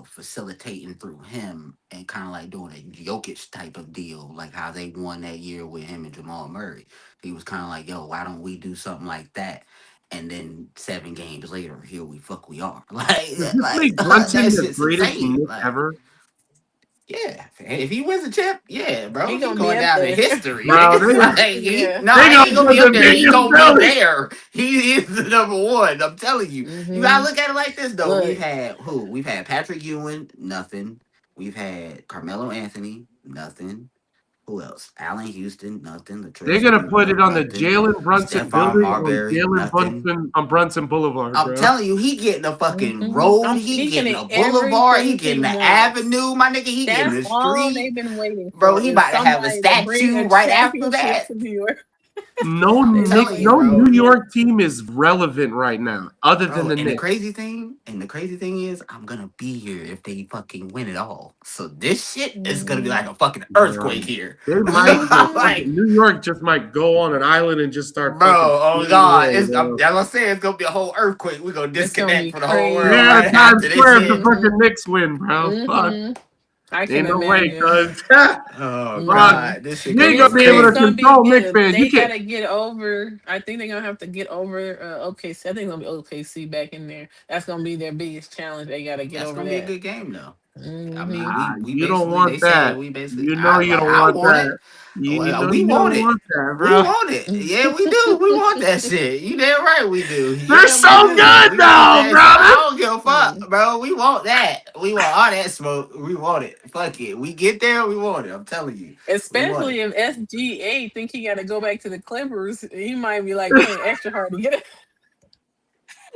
facilitating through him and kind of like doing a Jokic type of deal, like how they won that year with him and Jamal Murray. He was kind of like, "Yo, why don't we do something like that?" And then 7 games later, here we are. Does this make Brunson that the shit's greatest insane. Knick Like, ever? yeah, if he wins a chip, yeah, bro, He he gonna be going up down in there. history. Bro, nigga. they- Like, Yeah. no, They he ain't gonna gonna be put up the there. He biggest gonna belly. be there. He is the number one. I'm telling you. You gotta look at it like this though. Look. We've had who? We've had Patrick Ewing, nothing. We've had Carmelo Anthony, nothing. Who else? Allen Houston, nothing. They're gonna put it on the Jalen Brunson Stephon building on Marbury, Jalen nothing. Brunson on Brunson Boulevard, I'm bro. telling you, he getting a fucking Mhm. road. I'm He speaking getting it a boulevard. He everything getting he the wants. avenue. My nigga, he getting That's the all street. they've been waiting for. Bro, he is about to have a somebody to bring statue a right after championship that. to New York. No, They Nick, telling you, no bro. New York team is relevant right now, other Bro, than the and the Knicks. crazy thing is, I'm gonna be here if they fucking win it all. So this shit is gonna be like a fucking earthquake here. They might Like, New York just might go on an island and just start. bro, fucking oh shooting god, away, bro. I'm gonna say it's gonna be a whole earthquake. We're gonna It's gonna disconnect be for the whole world crazy. Yeah, right Times after this Square if the shit. fucking Knicks win, bro. Fuck. Mhm. I Ain't can no way, imagine. cuz. Oh Mhm. god, this shit You ain't gonna gonna be be able to crazy. control Knicks fans. They You can't. gotta get over. I think they're gonna have to get over OKC. I think it's gonna be OKC back in there. That's gonna be their biggest challenge. They gotta get That's over gonna be a that. good game though. I Mhm. mean, we You don't basically they want said that. we basically You know you don't I want want that. it. You Well, know we you want don't it. want that, We bro. want it. Yeah, we do. We want that shit. You damn right we do. They're Yeah, so we do. good We now, want that bro. shit. I don't give a fuck, Mhm. bro. We want that. We want all that smoke. We want it. Fuck it. We get there, we want it. I'm telling you. We want Especially it. if SGA think he got to go back to the Clippers, he might be like playing extra hard to get it.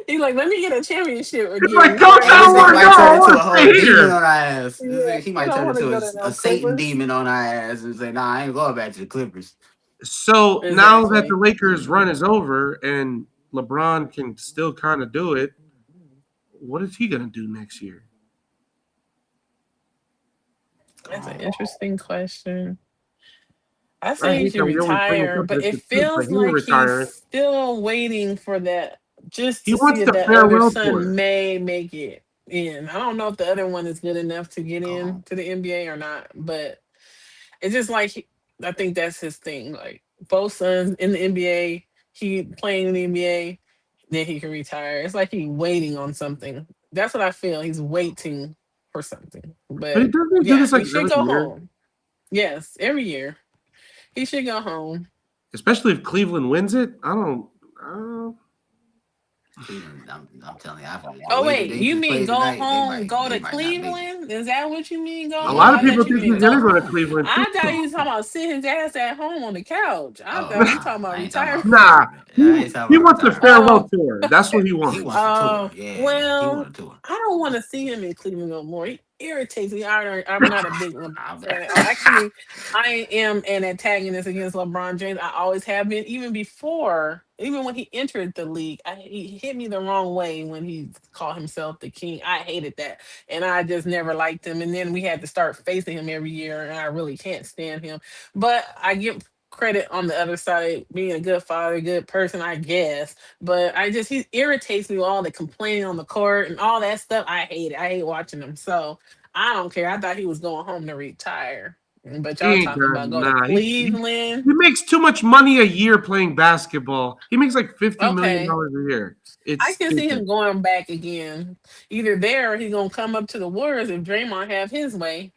He's like, let me get a championship It's like, again. coach, Hey, I this don't nigga want to might go. turn I into want a to whole stay demon here. on our ass. Yeah, He he might don't turn want to into go to no a Satan Clippers. demon on our ass and say, "Nah, I ain't going back to the Clippers." So now that Exactly. the Lakers run is over and LeBron can still kind of do it, what is he gonna do next year? That's an interesting question. I I say he hate should that we always bring this retire, up but as it the truth, but feels he ain't like he's retiring. still waiting for that, just He to see wants if the that other farewell son tour. may make it in. I don't know if the other one is good enough to get in to the NBA or not, but it's just like I think that's his thing. Like both sons in the NBA, he playing in the NBA, then he can retire. It's like he's waiting on something. That's what I feel. He's waiting for something. But he But doesn't do yeah, this like he should every go year, home. Yes, every year. He should go home. especially if Cleveland wins it. I don't. Cleveland, I'm telling you, the Oh way that wait, they you just mean played go tonight, home, go they to might not make it. Cleveland? Is that what you mean go A home? lot of I Yeah, people thought you think mean he's go gonna go to home. Cleveland too. I thought you was talking about sit his ass at home on the couch. I Oh thought you nah, talking about I ain't talking about retirement. Nah, retirement. I ain't talking he about wants a retirement. farewell Oh, tour. That's what he He wants. wants a tour. Yeah, he well, want a tour. I don't want to see him in Cleveland no more. He irritates me. I'm not a big LeBron I fan. bet. Actually, I am an antagonist against LeBron James. I always have been, even before, even when he entered the league. He hit me the wrong way when he called himself the king. I hated that, and I just never liked him. And then we had to start facing him every year, and I really can't stand him. But I give credit on the other side, being a good father, good person, I guess. But he irritates me with all the complaining on the court and all that stuff. I hate it. I hate watching him. So I don't care. I thought he was going home to retire. But He y'all ain't talking done. about go to Nah, Cleveland. he makes too much money a year playing basketball. He makes like $50 million Okay. a year. It's I can see stupid. him going back again. Either there or he's gonna come up to the Warriors if Draymond have his way.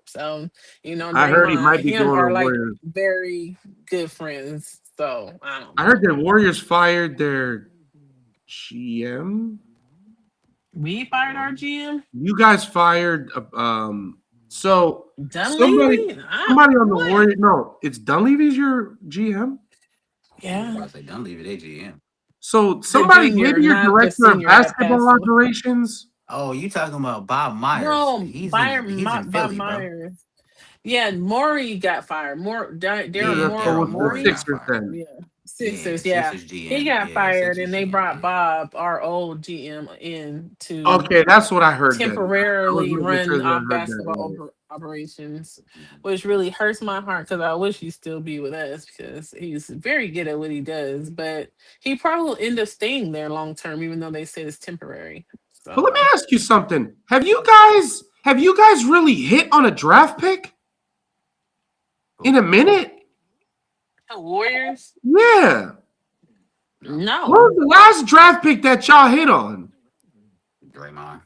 So, I heard he Draymond might and be him going to are like Warriors. very good friends. So I don't I know. heard the Warriors fired their GM. We fired our GM. You guys fired. So Dunleavy? somebody on the What? Warriors. No, it's Dunleavy's your GM. Yeah, I was Yeah. about to say, don't leave it at GM. So The somebody, junior, maybe your not the director of senior that basketball passed away. operations. Oh, you talking about Bob Myers? No, He's in Bob Philly, bro. Myers. Yeah, Maury got fired. Daryl Yeah, Morey. So Daryl it's the Morey Maury? got Sixers fired. then. Yeah. Yeah, Sixers, yeah. Sixers He GM. got Yeah, fired Sixers and they GM. brought Yeah. Bob, our old GM, in to Okay, that's what I heard. Then I was temporarily making sure run that I our heard that. basketball operations, which really hurts my heart because I wish he'd still be with us because he's very good at what he does. But he probably will end up staying there long term, even though they say it's temporary. But let me So ask you something. Have you guys really hit on a draft pick in a minute? the Warriors, Yeah. What no, was the last draft pick that y'all hit on? Draymond.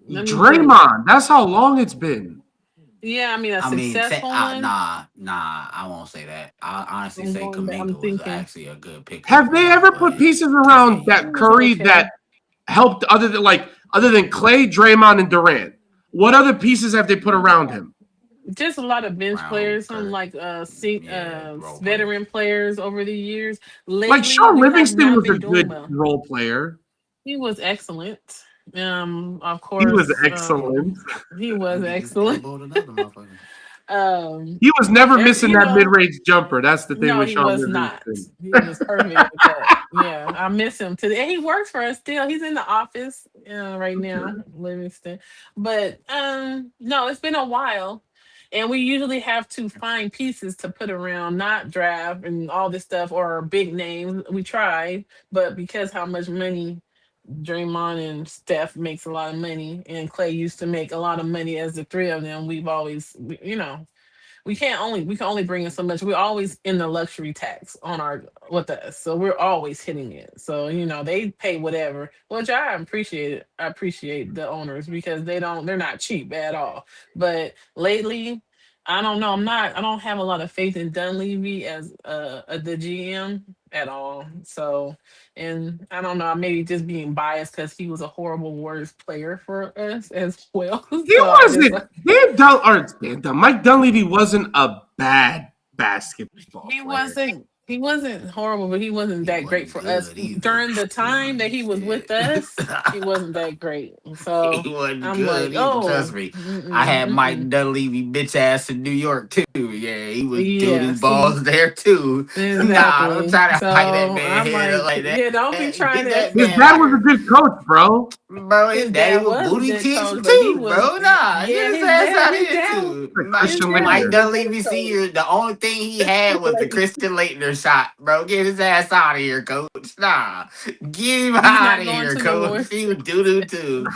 Let me Draymond. That's how long it's been. yeah, I mean a I mean, successful one. nah, I won't say that. I honestly I'm say going back, I'm Kaminga was thinking actually a good pick. Have they ever put pieces around he that was Curry okay. that helped other than Clay, Draymond, and Durant? What other pieces have they put around him? Just a lot of bench Around players, some Curry. like Yeah, role veteran players over the years. Like Lately, Sean we have Livingston not was a been doing good well. role player. He was excellent. Of He was course, excellent. he was He just excellent. elbowed another motherfucker. He was never missing You that know, mid-range jumper. That's the thing no, with he Sean was not. Livingston. He was perfect with that. Yeah, I miss him today. And he works for us still. He's in the office right now, Livingston. But no, it's been a while. And we usually have to find pieces to put around, not draft and all this stuff or big names. We tried, but because how much money Draymond and Steph makes a lot of money, and Clay used to make a lot of money as the three of them, we've always, we can only bring in so much. We're always in the luxury tax on our with us, so we're always hitting it. So they pay whatever, which I appreciate it. I appreciate the owners because they're not cheap at all. But lately, I don't know. I don't have a lot of faith in Dunleavy as the GM at all. So, and I don't know. I maybe just being biased because he was a horrible Warriors player for us as well. He wasn't. Mike Dunleavy wasn't a bad basketball player. He wasn't horrible, but he wasn't that great for us Either. during the time that he was with us. He wasn't that great. So He wasn't I'm good like, either. Trust me. I had Mike Dunleavy bitch ass in New York too. Yeah, he was doing balls there too. Exactly. Nah, don't try to So fight that man I'm head up like that. yeah, don't be trying to. That His man dad out was a here. good coach, bro. Bro, his daddy was booty good cheeks coach, but he too, was- bro. Nah, yeah, get his his ass dad- out of his here dad- too. Christian Mike Laettner. Dunleavy Sr., the only thing he had was the Christian Laettner shot, bro. Get his ass out of here, coach. Nah, get him out of going here, to the coach. Warriors. He was doo-doo too.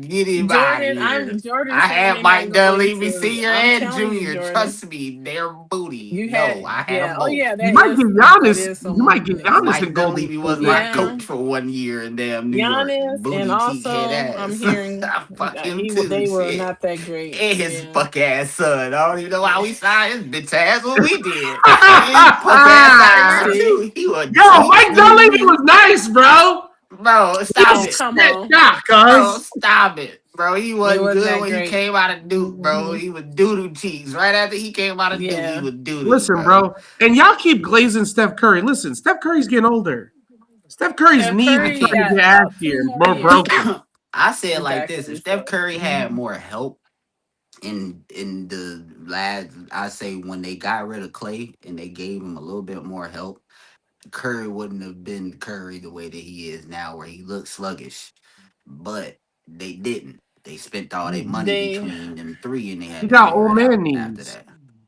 Get him out of here. Jordan. I said had you're Mike not going Dunleavy to- Sr. I'm and telling you, Jr. Jordan. Trust me, they're booty. You No, had, I had yeah. them Oh both. yeah, that You might is- get that Giannis. is You might get Giannis Mike in Golden Dunleavy was State. my Yeah. coach for 1 year in damn New Giannis, York. Booty and cheek also head ass. I'm hearing I fuck him they too. were shit. not that great. And his Yeah. fuck ass son. I don't even know why we signed his bitch ass when we did. His punk ass out of here too. He was Yo, Mike Dunleavy was nice, bro. Bro, stop Oh, it. come on. Yeah, Bro, cuz. stop it. Bro, he wasn't wasn't good that when great. he came out of Duke, bro. Mhm. He was doo-doo cheeks. Right after he came out of Duke, Yeah. he was doo-doo. Listen, bro. And y'all keep glazing Steph Curry. Listen, Steph Curry's getting older. Steph Curry's Steph knees are Curry starting to got get about ass 2 here. more More years. broken. I say it like this: Exactly. if Steph Curry had Mhm. more help in the last, I say when they got rid of Clay and they gave him a little bit more help, Curry wouldn't have been Curry the way that he is now, where he looks sluggish. But they didn't. They spent all their money between them three, and they had He to got figure old it out man after knees. that.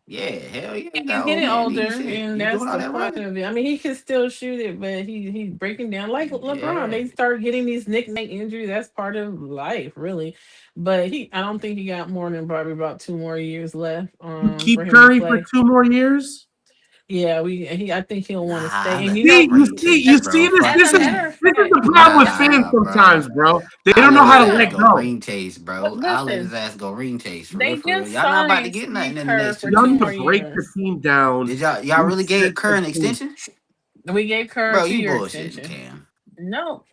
Yeah, hell yeah. He's got old getting man older, knees, shit. and You that's doing all the that part running? of it. I mean, he can still shoot it, but he's breaking down like LeBron. Yeah. They start getting these nickname injuries. That's part of life, really. But I don't think he got more than probably about 2 more years left. Keep For him Curry to for play. 2 more years. Yeah, I think he'll want to Nah, stay. And let you that know, You see bro. this. Fuck This as a is matter of this is the fact, problem with Nah, fans bro. sometimes, bro. They I'll don't know let how his to ass let go go. ring chase, bro. But I'll let listen, his ass go ring chase for they real, for real. just Y'all not about to signed get nothing Steve in the Kerr next for 2 Y'all 2 need more to break the years. team down. Did y'all really Reset gave Kerr the an team. extension? We gave Kerr Bro, a you 2-year bullshitting, extension. Cam. No,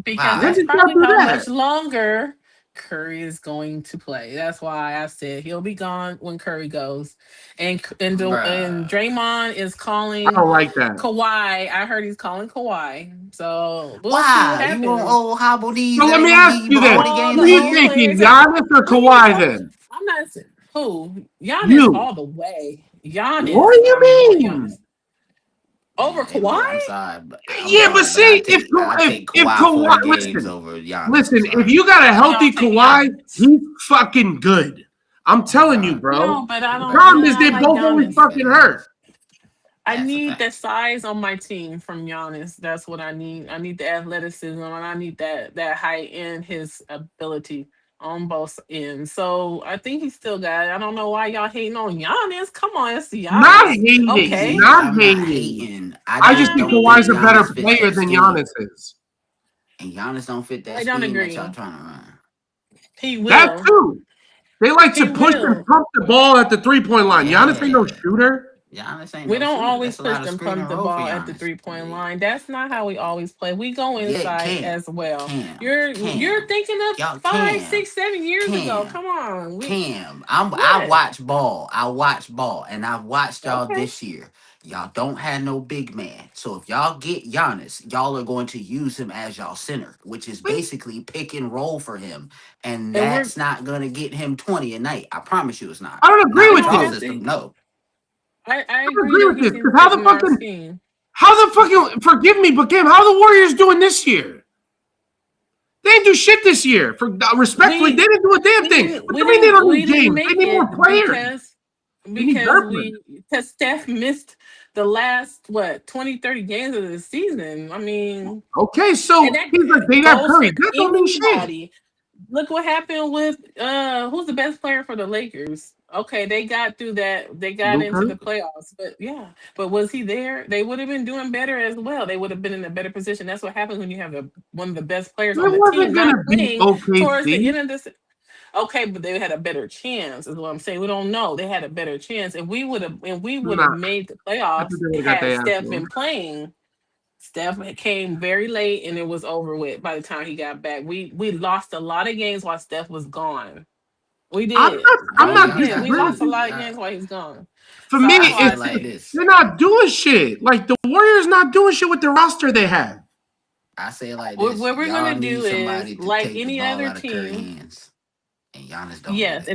because Why? When that's did y'all probably do how that? much longer Curry is going to play. That's why I said he'll be gone when Curry goes, and Bruh. Draymond is I calling don't like that. Kawhi. I heard he's calling Kawhi. So we'll see what Why? happens. You want old hobble knees So that let ain't me gonna ask give you you then. before the All game the Who you old begin? thinking, players. Giannis or Kawhi then? I'm not saying who. Giannis You. all the way. Giannis. What do you all the way. mean? Giannis. Over Man, Kawhi? I'm sorry, but Yeah, but see, I take if Kawhi Kawhi, 40 games listen, over Giannis. listen, I'm sorry. if you got a healthy I'll take Kawhi, Giannis. he's fucking good. I'm telling you, bro. No, but I The don't. problem No, is I they like both always Giannis. fucking hurt. I That's a need the fact. size on my team from Giannis. That's what I need. I need the athleticism, and I need that height and his ability on both ends. So I think he still got it. I don't know why y'all hating on Giannis. Come on, it's Not Giannis. hating, Okay. not I'm not hating. hating. I just think don't Kawhi's think a better Giannis fit player that than scheme, Giannis is. and Giannis don't fit that I don't scheme that y'all agree. trying to run. He That will. too. They like to He push and will. pump the ball at the 3-point line. Giannis ain't no Yeah, shooter. Giannis ain't We no don't shooter. always That's a push lot of and screen pump and the roll for ball at the Giannis. 3-point line. That's not how we always play. We go Yeah, inside as well. You're Cam, thinking of y'all, 5, 6, 7 years ago. Cam. Come on. I What? watch ball. And I've watched y'all Okay. this year. Y'all don't have no big man. So if y'all get Giannis, y'all are going to use him as y'all center, which is basically pick and roll for him. And And we're that's not gonna get him 20 a night. I promise you it's not. I don't agree Not we with with don't y'all this. have system, to. no. I I don't agree agree that with he this can because fit in our scheme. how the fucking forgive me, but Cam, how the Warriors doing this year? They didn't do shit this year. For respectfully, they We didn't do a damn we thing. didn't What do we you mean they didn't don't we need didn't James? They make need more it players. They need better players. because Steph missed the last 20, 30 games of the season. I mean, Okay, and so that he's like they got goes for Curry. That don't mean shit. anybody. Look what happened with who's the best player for the Lakers? Okay, they got through that. They got into Luka. the playoffs, but yeah, but was he there? They would have been doing better as well. They would have been in a better position. That's what happens when you have one of the best players They on the team wasn't not gonna beat playing towards the OKC. end of this. Okay, but they had a better chance, is what I'm saying. We don't know. They had a better chance. If we would have Nah, made the I playoffs think they would have got had their ass Steph been whooped. playing. Steph came very late and it was over with by the time he got back. We lost a lot of games while Steph was gone. We did. I'm Man, not y'all We got disagreeing. lost a to lot of games while he's gone. For So me, I that's why say I it like say this. they're not doing shit. Like the Warriors not doing shit with the roster they have. I say it like what, this. what we're Y'all gonna need do is somebody to like take the any ball other out of Curry team. hands. And Giannis don't do Yes, that.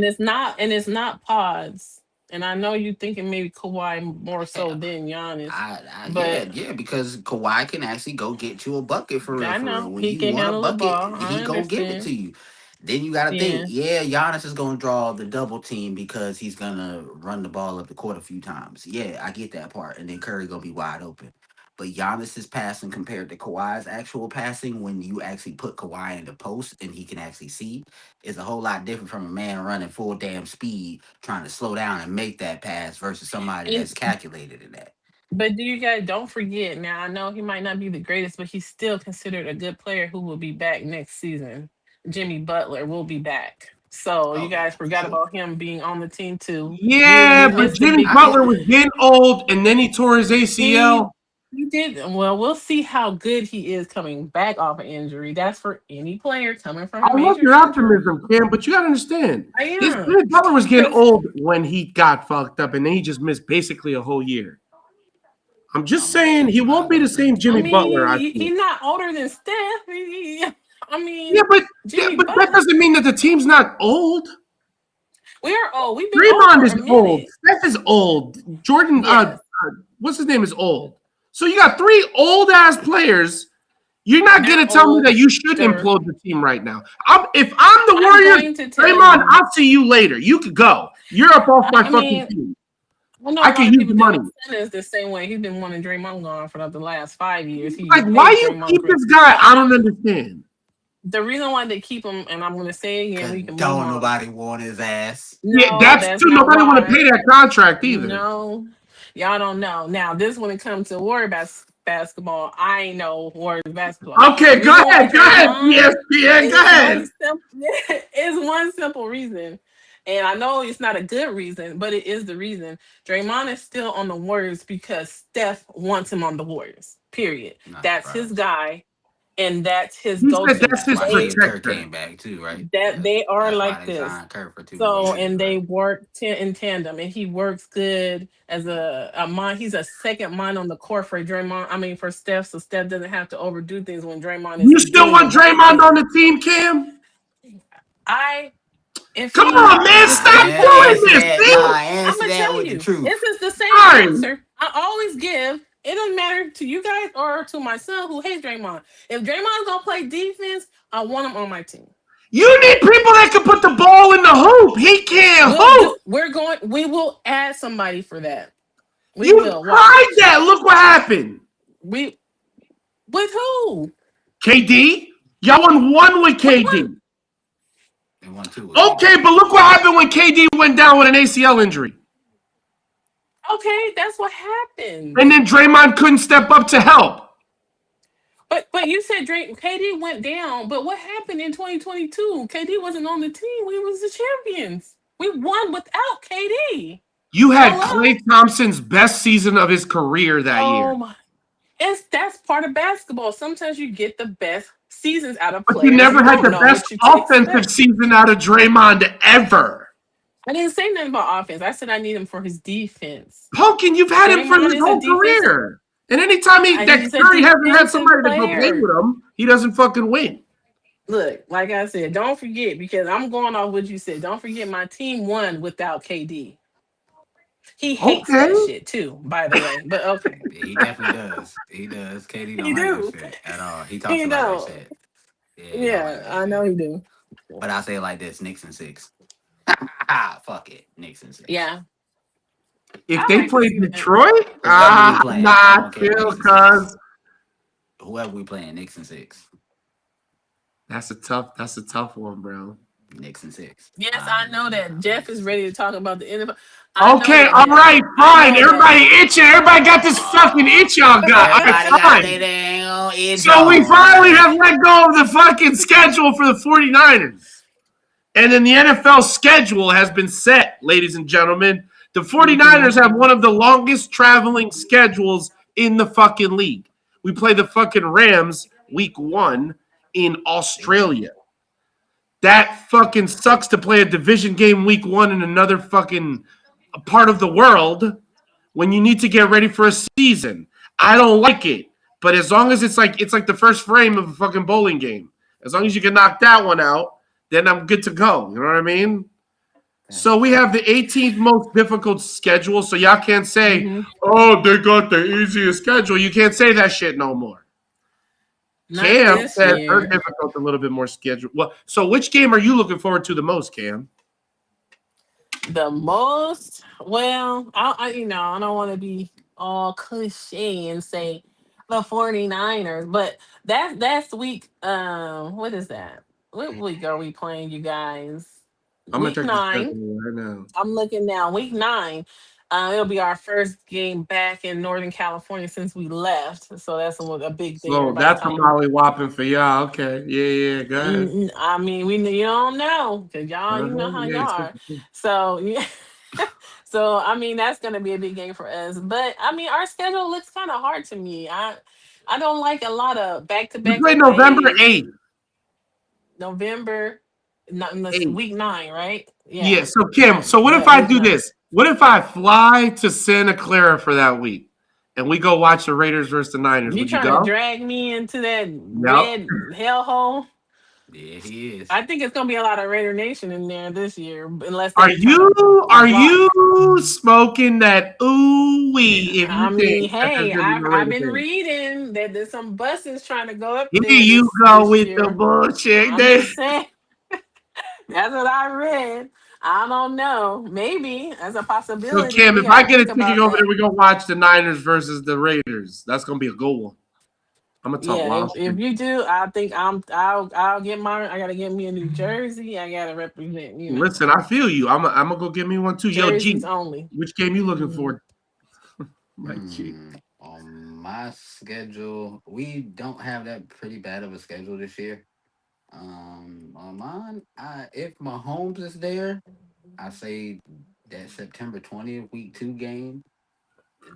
and it's not pods. And I know you're thinking maybe Kawhi more so Hell, than Giannis, yeah, but yeah, because Kawhi can actually go get you a bucket for real, I for real. know When he you can want a handle the bucket, ball. I he go give it understand. to you. Then you got to think, Yeah. yeah, Giannis is going to draw the double team because he's going to run the ball up the court a few times. Yeah, I get that part. And then Curry going to be wide open. But Giannis's passing compared to Kawhi's actual passing, when you actually put Kawhi in the post and he can actually see, is a whole lot different from a man running full damn speed, trying to slow down and make that pass versus somebody And that's calculated in that. but do you guys don't forget now? I know he might not be the greatest, but he's still considered a good player who will be back next season. Jimmy Butler will be back. So you Oh, guys yeah, for forgot sure. about him being on the team too. We Yeah, but missed the Jimmy big I get Butler it. was getting old, and then he tore his he ACL. he did well. We'll see how good he is coming back off an injury. That's for any player coming from a I love major your injury. optimism, Cam, but you gotta understand, I this am Jimmy Butler was getting because old when he got fucked up, and then he just missed basically a whole year. I'm just I'm going to saying take he him out won't of be that the same equation. I Jimmy Butler. mean I feel. he's not older than Steph. I Yeah, mean but Jimmy that Butler. doesn't mean that the team's not old. We are old. We've been old Draymond for is a old. minute. Steph is old. Jordan, Yes. what's his name is old. So you got three old ass players. You're not Not gonna tell me that you shouldn't older. implode the team right now. If I'm the I'm Warriors, going to tell Draymond, you. I'll see you later. You could go. You're up off my I fucking mean, team. I know I a lot could of use people the deal money. with Simmons the same way. He's been wanting Draymond gone for the last 5 years. He Like, get why paid you Draymond keep Green. this guy? I don't understand. The reason why they keep him, and I'm going to say it again, Because we can move don't on. nobody want his ass. Yeah, No, that's that's too. not Nobody want to why. pay that contract either. No, y'all don't know. Now, this when it comes to Warrior basketball, I ain't know Warrior basketball. The Okay, go reason why ahead. Go ahead, Draymond ESPN. Go is ahead. is one simple reason. And I know it's not a good reason, but it is the reason. Draymond is still on the Warriors because Steph wants him on the Warriors. Period. Not That's his surprised. guy, and that's his He said go-to that's guy. his That's why They Kerr protector. came back too, right? that they are That's why like they this. signed Kerr for 2 more So years, and they right? work in tandem, and he works good as a mind. He's a second mind on the court for Draymond. I mean for Steph, so Steph doesn't have to overdo things when Draymond is You still doing the want right Draymond on thing. the team, Cam? I if Come he on, man. this Stop I'm telling you, doing Answer this, that. man. Nah, I'm answer gonna that tell with the you, truth. this is the same Fine. answer I always give. It doesn't matter to you guys or to myself who hates Draymond. If Draymond's gonna play defense, I want him on my team. You need people that can put the ball in the hoop. He can't hoop. We will add somebody for that. We You will. tried that. Look what happened. With who? KD. Y'all won one with KD. They won 2. Okay, but look what happened when KD went down with an ACL injury. Okay, that's what happened. And then Draymond couldn't step up to help. But you said KD went down. But what happened in 2022? KD wasn't on the team. We was the champions. We won without KD. You had Klay Thompson's best season of his career that year. That's part of basketball. Sometimes you get the best seasons out of But players. you never had the best offensive season out of Draymond ever. I didn't say nothing about offense. I said I need him for his defense. Pumpkin, you've had him for his whole career. And anytime Curry hasn't had somebody to go play with him, he doesn't fucking win. Look, like I said, don't forget, because I'm going off what you said. Don't forget my team won without KD. He hates that shit too, by the way. But okay. He definitely does. He does. KD don't like that shit at all. He talks about that shit. Yeah, I know he do. But I say it like this, Knicks in 6. Fuck it. Knicks in 6. Yeah. If they play Detroit, chill, cuz. Whoever we playing, Knicks in 6. That's a tough one, bro. Knicks in 6. Yes, I know that. Jeff is ready to talk about the NFL. Okay, all right, fine. Everybody itching. Everybody got this fucking itch y'all got. Fine. So we finally have let go of the fucking schedule for the 49ers. And then the NFL schedule has been set, ladies and gentlemen. The 49ers have one of the longest traveling schedules in the fucking league. We play the fucking Rams week 1 in Australia. That fucking sucks to play a division game week 1 in another fucking part of the world when you need to get ready for a season. I don't like it. But as long as it's like the first frame of a fucking bowling game. As long as you can knock that one out, then I'm good to go. You know what I mean? So we have the 18th most difficult schedule. So y'all can't say, oh, they got the easiest schedule. You can't say that shit no more. Cam said her difficult a little bit more schedule. Well, so which game are you looking forward to the most, Cam? The most? Well, I don't want to be all cliche and say the 49ers, but that's week. What is that? What week are we playing, you guys? I'm week 9 right now. I'm looking now. Week 9. It'll be our first game back in Northern California since we left. So that's a big thing. So that's a molly whopping for y'all. Okay. Yeah, go ahead. I mean, you don't know because y'all, you know how y'all are. So, yeah. So, I mean, that's going to be a big game for us. But, I mean, our schedule looks kind of hard to me. I don't like a lot of back-to-back. We play November 8th. Week 9, right? Yeah. So, Kim, what if I do this? What if I fly to Santa Clara for that week and we go watch the Raiders versus the Niners? You trying to drag me into that red hellhole? Yeah, he is. I think it's gonna be a lot of Raider Nation in there this year, unless are you smoking that ooh-wee? I mean, hey, I've been reading that there's some buses trying to go up there. Here you go with the bullshit. That's what I read. I don't know. Maybe as a possibility. So, Kim, if I get a ticket over there, we're going to watch the Niners versus the Raiders. That's going to be a good one. I'm going to talk wild. If you do, I think I'll get mine. I got to get me a New Jersey. I got to represent you. Listen, I feel you. I'm going to go get me one too. Jerseys Yo, G, only. Which game you looking for? On my schedule, we don't have that pretty bad of a schedule this year. On mine, if Mahomes is there, I say that September 20th, week 2 game.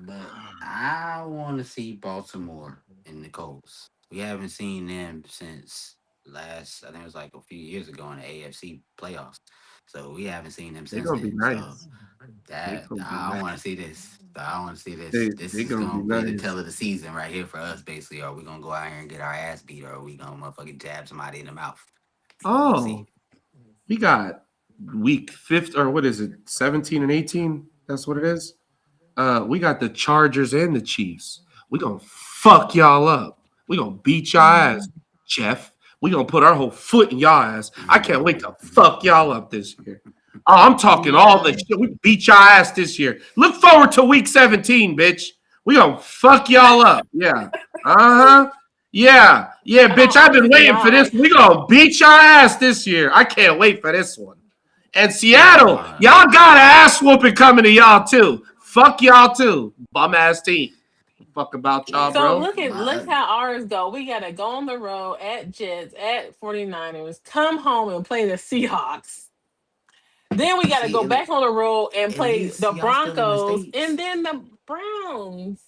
But I want to see Baltimore and the Colts. We haven't seen them since I think it was like a few years ago in the AFC playoffs. So we haven't seen them since. They're gonna be nice. So I want to see this. This is gonna be the tell of the season right here for us. Basically, are we gonna go out here and get our ass beat, or are we gonna motherfucking jab somebody in the mouth? We got week 5 or what is it? 17 and 18. That's what it is. We got the Chargers and the Chiefs. We gonna fuck y'all up. We gonna beat y'all ass, Jeff. we gonna put our whole foot in y'all ass. I can't wait to fuck y'all up this year. Oh, I'm talking all the shit. We beat y'all ass this year. Look forward to week 17, bitch. We gonna fuck y'all up. Yeah. Uh-huh. Yeah, bitch. I've been waiting for this. We gonna beat y'all ass this year. I can't wait for this one. And Seattle, y'all got an ass whooping coming to y'all too. Fuck y'all too, bum ass team. Fuck about y'all, So bro. look how ours go. We gotta go on the road at Jets, at 49ers, come home and play the Seahawks. Then we gotta go back on the road and play the Broncos and then the Browns.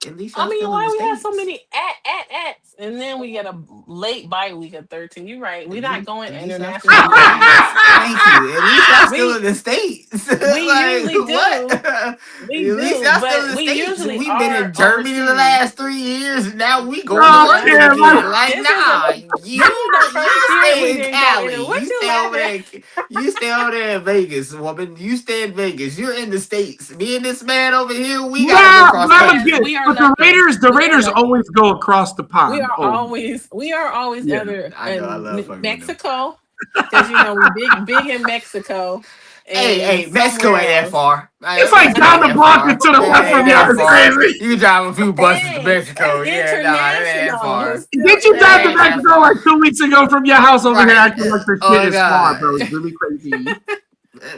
At least I mean, why we have so States. many ats? And then we get a late bye week of 13. You're right. We're not going international. Thank you. At least y'all still in the States. We usually do. At least y'all still in the States. We've been in Germany the last 3 years, and now we going to London again. Like, nah, you stay in Cali. You stay over there in Vegas, woman. You stay in Vegas. You're in the States. Me and this man over here, we gotta go across country. But the Raiders always go across the pond. We are always either in Mexico, because we big in Mexico. Hey, Mexico ain't that far. It's like down the block and to the left from y'all. It's crazy. You drive a few buses to Mexico. Yeah, it ain't that far. Did you drive to Mexico like 2 weeks ago from your house over here acting like this shit is far, bro? It's really crazy.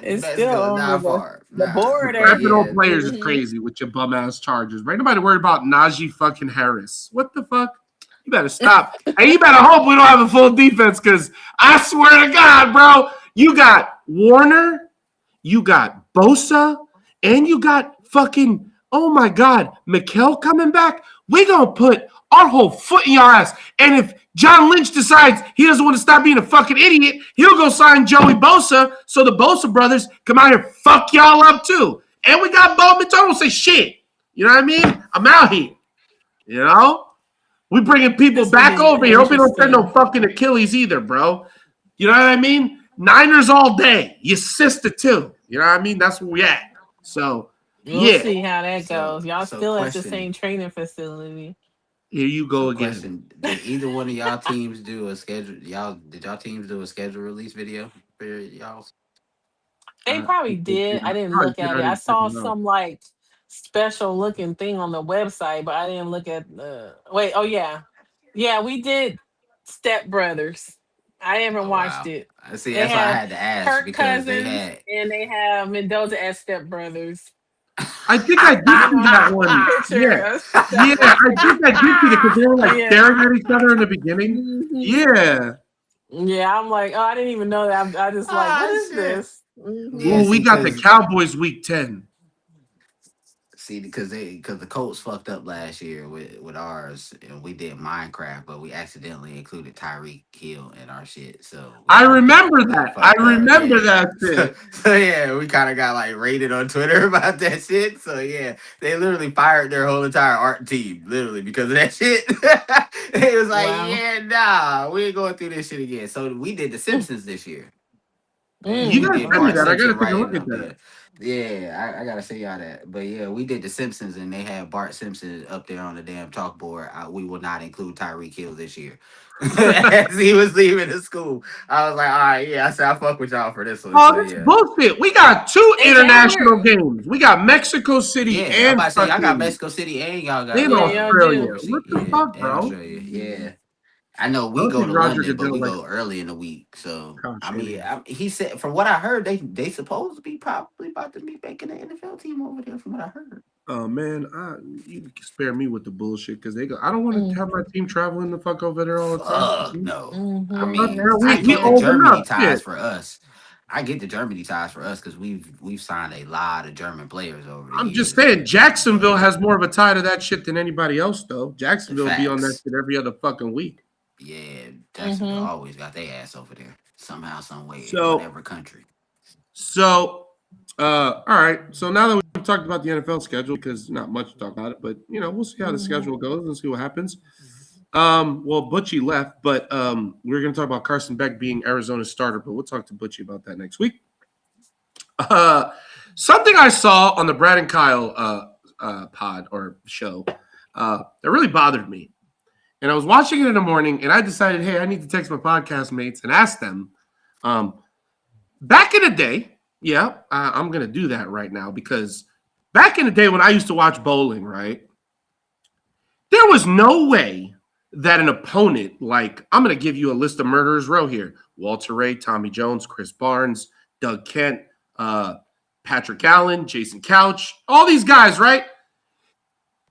It's still not far. The border. Capital players is crazy with your bum ass Chargers. Right? Nobody worried about Najee fucking Harris. What the fuck? You better stop. And you better hope we don't have a full defense, because I swear to God, bro, you got Warner, you got Bosa, and you got fucking, oh my God, Mikal coming back. We gonna put our whole foot in your ass. And if John Lynch decides he doesn't want to stop being a fucking idiot, he'll go sign Joey Bosa so the Bosa brothers come out here and fuck y'all up too. And we got Bo Mitchell say shit. You know what I mean? I'm out here. You know? We bringing people back over here. Hope we don't turn no fucking Achilles either, bro. You know what I mean? Niners all day. Your sister too. You know what I mean? That's where we at. So, we'll see how that goes. Y'all still at the same training facility. Here you go again. Did either one of y'all teams do a schedule? Did y'all teams do a schedule release video for y'all? They probably did. I didn't look at it. I saw some like special looking thing on the website, but I didn't look at the wait. Oh yeah. We did Step Brothers. I haven't watched it. See, that's why I had to ask. Kirk Cousins and they have Mendoza as Step Brothers. I think I did see that one. Yeah, I think I did see it because they were like staring at each other in the beginning. Yeah, I'm like, I didn't even know that. I just like, what is this? Well, we got the Cowboys week 10. See, because the Colts fucked up last year with ours, and we did Minecraft, but we accidentally included Tyreek Hill in our shit. So I remember that. That shit. So yeah, we kind of got like rated on Twitter about that shit. So yeah, they literally fired their whole entire art team literally because of that shit. It was like, nah, we ain't going through this shit again. So we did The Simpsons this year. You guys send me that. I gotta take a look at that. Yeah, I gotta say y'all that. But yeah, we did The Simpsons and they had Bart Simpson up there on the damn chalkboard. We will not include Tyreek Hill this year. As he was leaving the school. I was like, all right, I said I fuck with y'all for this one. Oh, that's bullshit. We got 2 international games. We got Mexico City and I got Mexico City and y'all got Australia. What the fuck, bro? Yeah. I know we go to London, but we go early in the week. So I mean, he said from what I heard, they supposed to be probably about to be making an NFL team over there. From what I heard. Oh man, you can spare me with the bullshit because I don't want to have my team traveling the fuck over there all the time. No, I mean, I get the Germany ties for us. I get the Germany ties for us because we've signed a lot of German players over there. I'm just saying, Jacksonville has more of a tie to that shit than anybody else, though. Jacksonville be on that shit every other fucking week. Yeah, Jacksonville always got their ass over there somehow, some way, in whatever country. So, all right. So now that we've talked about the NFL schedule, because not much to talk about it, but we'll see how the schedule goes and see what happens. Well, Butchie left, but we're going to talk about Carson Beck being Arizona's starter, but we'll talk to Butchie about that next week. Something I saw on the Brad and Kyle pod or show that really bothered me. And I was watching it in the morning, and I decided, hey, I need to text my podcast mates and ask them. Back in the day, I'm going to do that right now because back in the day when I used to watch bowling, right, there was no way that an opponent, like, I'm going to give you a list of murderers row here. Walter Ray, Tommy Jones, Chris Barnes, Doug Kent, Patrick Allen, Jason Couch, all these guys, right?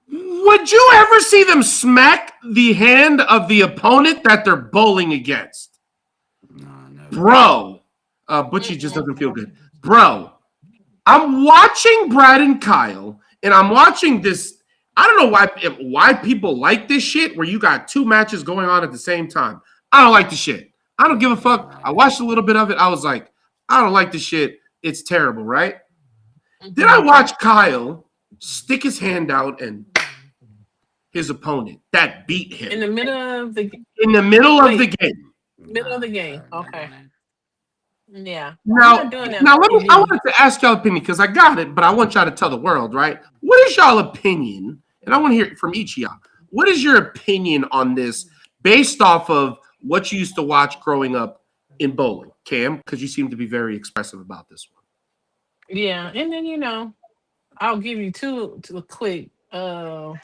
Would you ever see them smack the hand of the opponent that they're bowling against? No, never. Bro, Butchie just doesn't feel good. Bro, I'm watching Brad and Kyle, and I'm watching this. I don't know why people like this shit where you got two matches going on at the same time. I don't like the shit. I don't give a fuck. I watched a little bit of it. I was like, I don't like the shit. It's terrible, right? Then I watched Kyle stick his hand out and his opponent that beat him in the middle of the game. Middle of the game. Okay. Yeah. Now I wanted to ask y'all opinion because I got it, but I want y'all to tell the world, right? What is y'all opinion? And I want to hear it from each of y'all. What is your opinion on this based off of what you used to watch growing up in bowling? Cam, because you seem to be very expressive about this one. Yeah, and then I'll give you two quick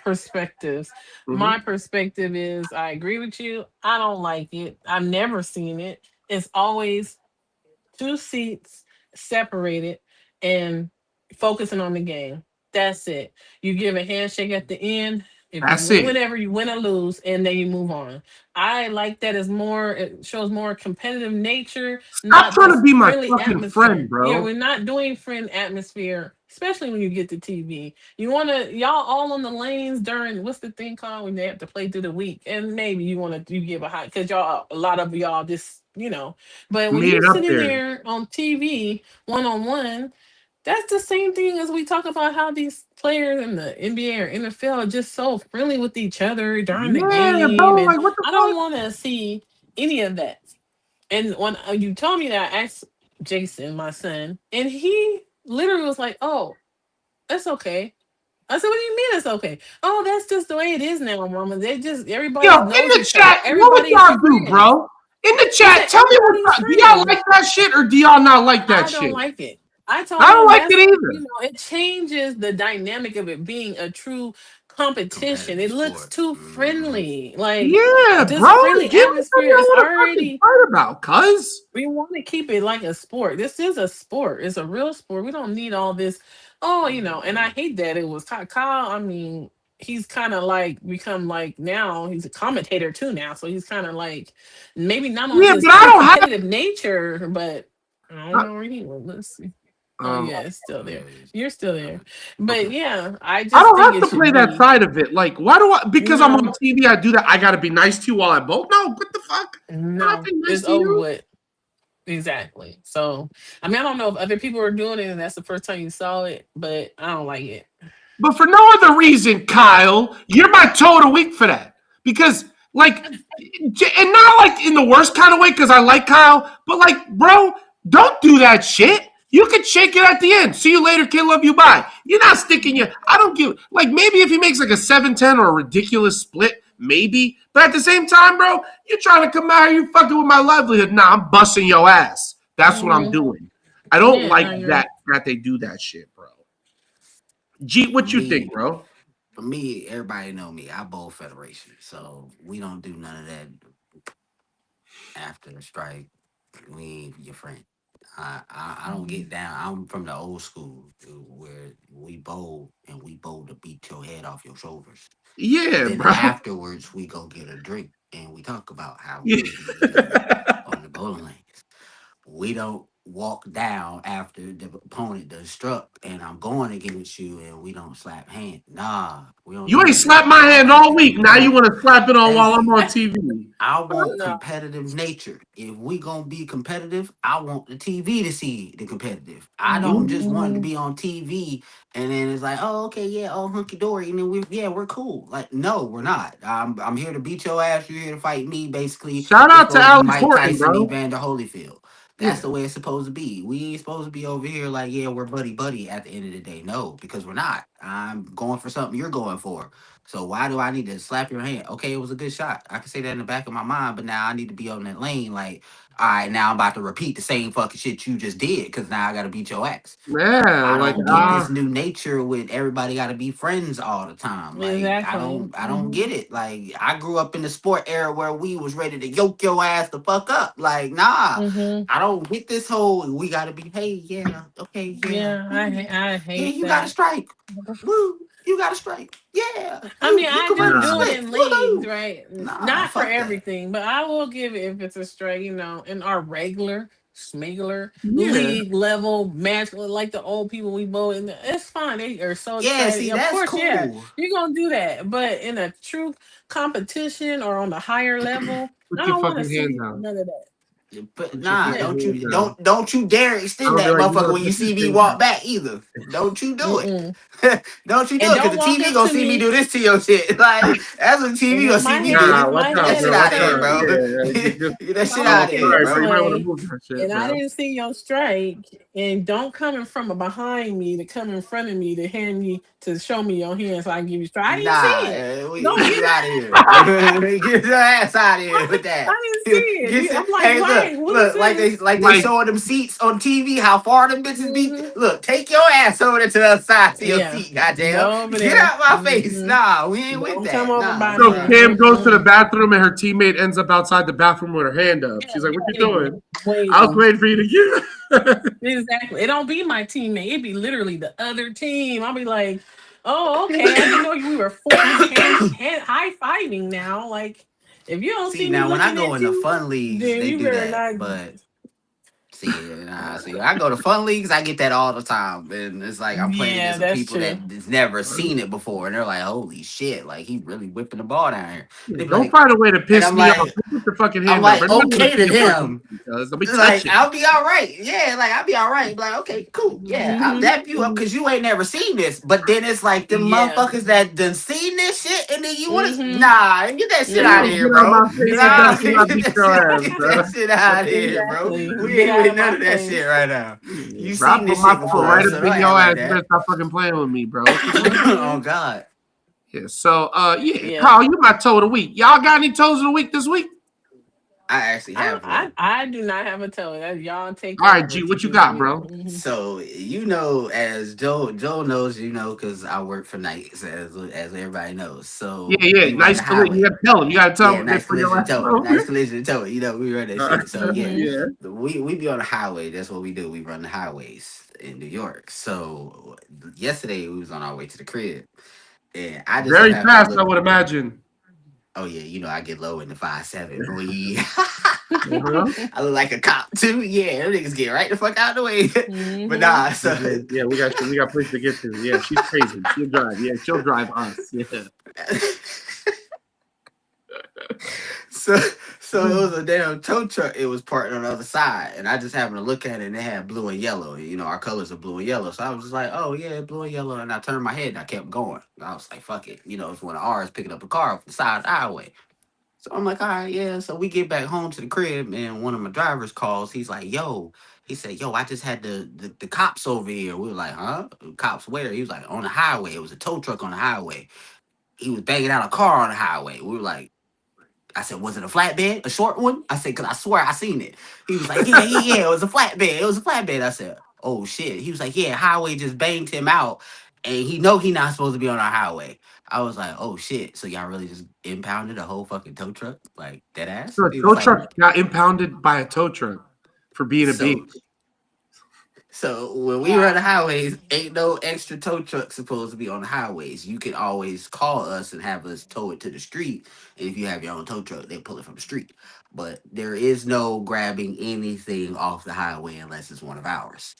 perspectives. Mhm. My perspective is I agree with you. I don't like it. I've never seen it. It's always two seats separated and focusing on the game. That's it. You give a handshake at the end. That's it. Whenever you win or lose, and then you move on. I like that as more. It shows more competitive nature. Stop trying to be my friendly fucking atmosphere. friend, bro. Yeah, we're not doing friend atmosphere, especially when you get to TV. You want to y'all all on the lanes during what's the thing called when they have to play through the week, and maybe you give a high because y'all a lot of y'all just But when Made it you're up sitting there. there on TV 1-on-1. That's the same thing as we talk about how these players in the NBA or NFL are just so friendly with each other during the game. Bro, And like, what the I don't fuck? want to see any of that. And when you told me that, I asked Jason, my son, and he literally was like, "Oh, that's okay." I said, "What do you mean it's okay?" "Oh, that's just the way it is now, Mama. Everybody Yo, in knows the each chat, other. what would Everybody's y'all do, friends." bro? In the He chat, said, tell me "Everybody's do y'all friends." like that shit or do y'all not like that I shit? don't like it. I told I don't him like that's it either. it changes the dynamic of it being a true competition. It Competitive looks sport. too friendly. Like Yeah, this bro. friendly Give me something atmosphere I is want to fucking already. fight about, cuz. We want to keep it like a sport. This is a sport. It's a real sport. We don't need all this. Oh, and I hate that it was Kyle. I mean, he's kind of like become like now he's a commentator too now. So he's kind of like maybe not on Yeah, his but I true don't have. competitive nature, but I don't know where he was. Let's see. Oh yeah, it's still there. You're still there. But Okay. yeah, I I just don't think have it to play should that be. side of it. Like, why do I? Because I'm on No. TV, I do that. I gotta be nice to you while I bowl. No, what the fuck? No, Being nice it's to over you. with. Exactly. So, I mean, I don't know if other people are doing it and that's the first time you saw it, but I don't like it. But for no other reason, Kyle, you're my toe of the week for that. Because, like, and not like in the worst kind of way, because I like Kyle, but like, bro, don't do that shit. You can shake it at the end. See you later, kid. Love you. Bye. You're not sticking your. I don't give. Like, maybe if he makes like a 7-10 or a ridiculous split, maybe. But at the same time, bro, you're trying to come out here, you fucking with my livelihood. Nah, I'm busting your ass. That's what I'm doing. I don't like that they do that shit, bro. G, what you think, bro? For me, everybody know me. I bowl federation, so we don't do none of that after the strike. We ain't your friend. I don't get down. I'm from the old school where we bowl and we bowl to beat your head off your shoulders. Yeah, Then bro. afterwards, we go get a drink and we talk about how Yeah. we beat each other on the bowling lanes. We don't walk down after the opponent does struck and I'm going against you and we don't slap hand. Nah, we don't. You do ain't that. slapped my hand all week. Now you want to slap it on while I'm on TV. I want competitive nature. If we gonna be competitive, I want the TV to see the competitive. I don't just want it to be on TV and then it's like, oh, okay, yeah, oh, hunky dory, and then we're cool. Like, no, we're not. I'm here to beat your ass. You're here to fight me. Basically, Shout out to it's Alex Mike Horton, Tyson, bro. Evander Holyfield. That's the way it's supposed to be. We ain't supposed to be over here like, yeah, we're buddy at the end of the day. No, because we're not. I'm going for something you're going for. So why do I need to slap your hand? Okay, it was a good shot. I can say that in the back of my mind, but now I need to be on that lane. Like, all right, now I'm about to repeat the same fucking shit you just did because now I got to beat your ass. Yeah, I like don't get this new nature with everybody got to be friends all the time. Like Exactly. I don't get it. Like I grew up in the sport era where we was ready to yoke your ass the fuck up. Like nah, Mhm. I don't get this whole we got to be. Hey, yeah, okay, Yeah, I yeah, hate you that. got to strike. Woo, you got to strike. Yeah, I mean, you I can run do the do it split. in leagues, Woohoo. right? Nah, Not for fuck that. everything, but I will give it if it's a straight, in our regular, smuggler Yeah. league level match, like the old people we bowl in. It's fine. They are so Yeah, excited. see, Of that's course, yeah, cool. you're gonna do that. But in a true competition or on the higher level, Put I your don't want to fucking hand see down. none of that. But Put your nah, fucking don't hand you down. don't you dare extend I'll be that like, you motherfucker wanna when you put see your me thing walk down. back either. Don't you do it. Mm-mm. Don't you do And it because don't the walk TV up gonna to see me me. do this to your shit. Like that's what And TV if gonna my see me hand, do. Nah, if watch my Get that out, hand shit bro. is out Watch of here, out. turned, bro. Yeah, just Get that if shit I'm out of oh, here, looking sorry, this bro. You bro. might want to way move that shit, and I bro. didn't see your strike, and don't come from behind me to come in front of me to hand me to show me your hand so I can give you strike. I didn't see Nah, it. get Don't you get out of here. Get your ass out of here with that. I didn't see it. I'm like, Hey, wait, what is like this? they Like, showing them seats on TV. How far them bitches be? Hmm. Look, take your ass over there to the other side to your Yeah, seat. Goddamn, go over get there. out my face. Nah, we ain't with Don't come that. over Nah, by so me. sorry. Cam goes to the bathroom and her teammate ends up outside the bathroom with her hand up. She's like, "What you doing?" I was waiting for you to get. Exactly. It don't be my teammate. It be literally the other team. I'll be like, oh, okay. I didn't know we were forced high fiving now. Like, if you don't See see me now, when I looking go at into you, fun leagues, then they you do better that, not. but. See, I go to fun leagues, I get that all the time, and it's like I'm playing Yeah, against some that's people true. that's never seen it before, and they're like, "Holy shit!" Like he really whipping the ball down here. They be Don't like, find a way to and piss me off. Put your fucking hand up. I'm not gonna okay see to your fucking them. hand, cuz. Let me touch Like it. I'll be all right. Yeah, like I'll be all right. Like okay, cool. Yeah, I'll Hmm. dap you up because you ain't never seen this. But then it's like them Yeah. motherfuckers that done seen this shit, and then you want to Hmm. get that shit out Yeah. of Yo, here, get out bro. my face and Nah, dance when I beat your ass, get bro. that shit out of here, bro. Exactly. We Get ain't out with of my none of that shit face. right now. You Bro, I seen put this my shit foot before, right so up don't in act your like ass. You better that. stop fucking playing with me, bro. Oh Hmm. God. Yeah, so yeah, Yeah. Carl, you my toe of the week. Y'all got any toes of the week this week? I actually have one. I do not have a toe. That y'all take All right, over G, to what you this got, week. bro? So as Joe knows, because I work for nights, as everybody knows. So Yeah. we run Nice the collision. You highway. gotta tell them. You gotta tell Yeah, them nice for your collision last to toe. bro. Nice collision to toe. We run that shit. So yeah, Hmm. Yeah. we be on the highway. That's what we do. We run the highways in New York. So yesterday we was on our way to the crib, and I just so Very happened to fast, I look. would imagine. Oh yeah, I get low in the 5'7", boy. Uh-huh. I look like a cop too. Yeah, them niggas get right the fuck out of the way. But Hmm. nah, so Yeah, we got places to get to. Yeah, she's crazy. She'll drive. Yeah, she'll drive us. Yeah. so it was a damn tow truck. It was parked on the other side, and I just happened to look at it, and it had blue and yellow. Our colors are blue and yellow. So I was just like, oh yeah, blue and yellow. And I turned my head and I kept going. I was like, fuck it. It's one of ours picking up a car off the side of the highway. So I'm like, all right, yeah. So we get back home to the crib, and one of my drivers calls. He's like, yo. He said, yo, I just had the cops over here. We were like, huh? Cops where? He was like, on the highway. It was a tow truck on the highway. He was banging out a car on the highway. We were like, I said, was it a flatbed? A short one? I said, because I swear I seen it. He was like, yeah, it was a flatbed. It was a flatbed. I said, oh, shit. He was like, yeah, highway just banged him out, and he not supposed to be on our highway. I was like, oh, shit. So y'all really just impounded a whole fucking tow truck? Like, dead ass? So a He tow was like, truck got impounded by a tow truck for being a bitch. So when we run the highways, ain't no extra tow truck supposed to be on the highways. You can always call us and have us tow it to the street. And if you have your own tow truck, they pull it from the street. But there is no grabbing anything off the highway unless it's one of ours.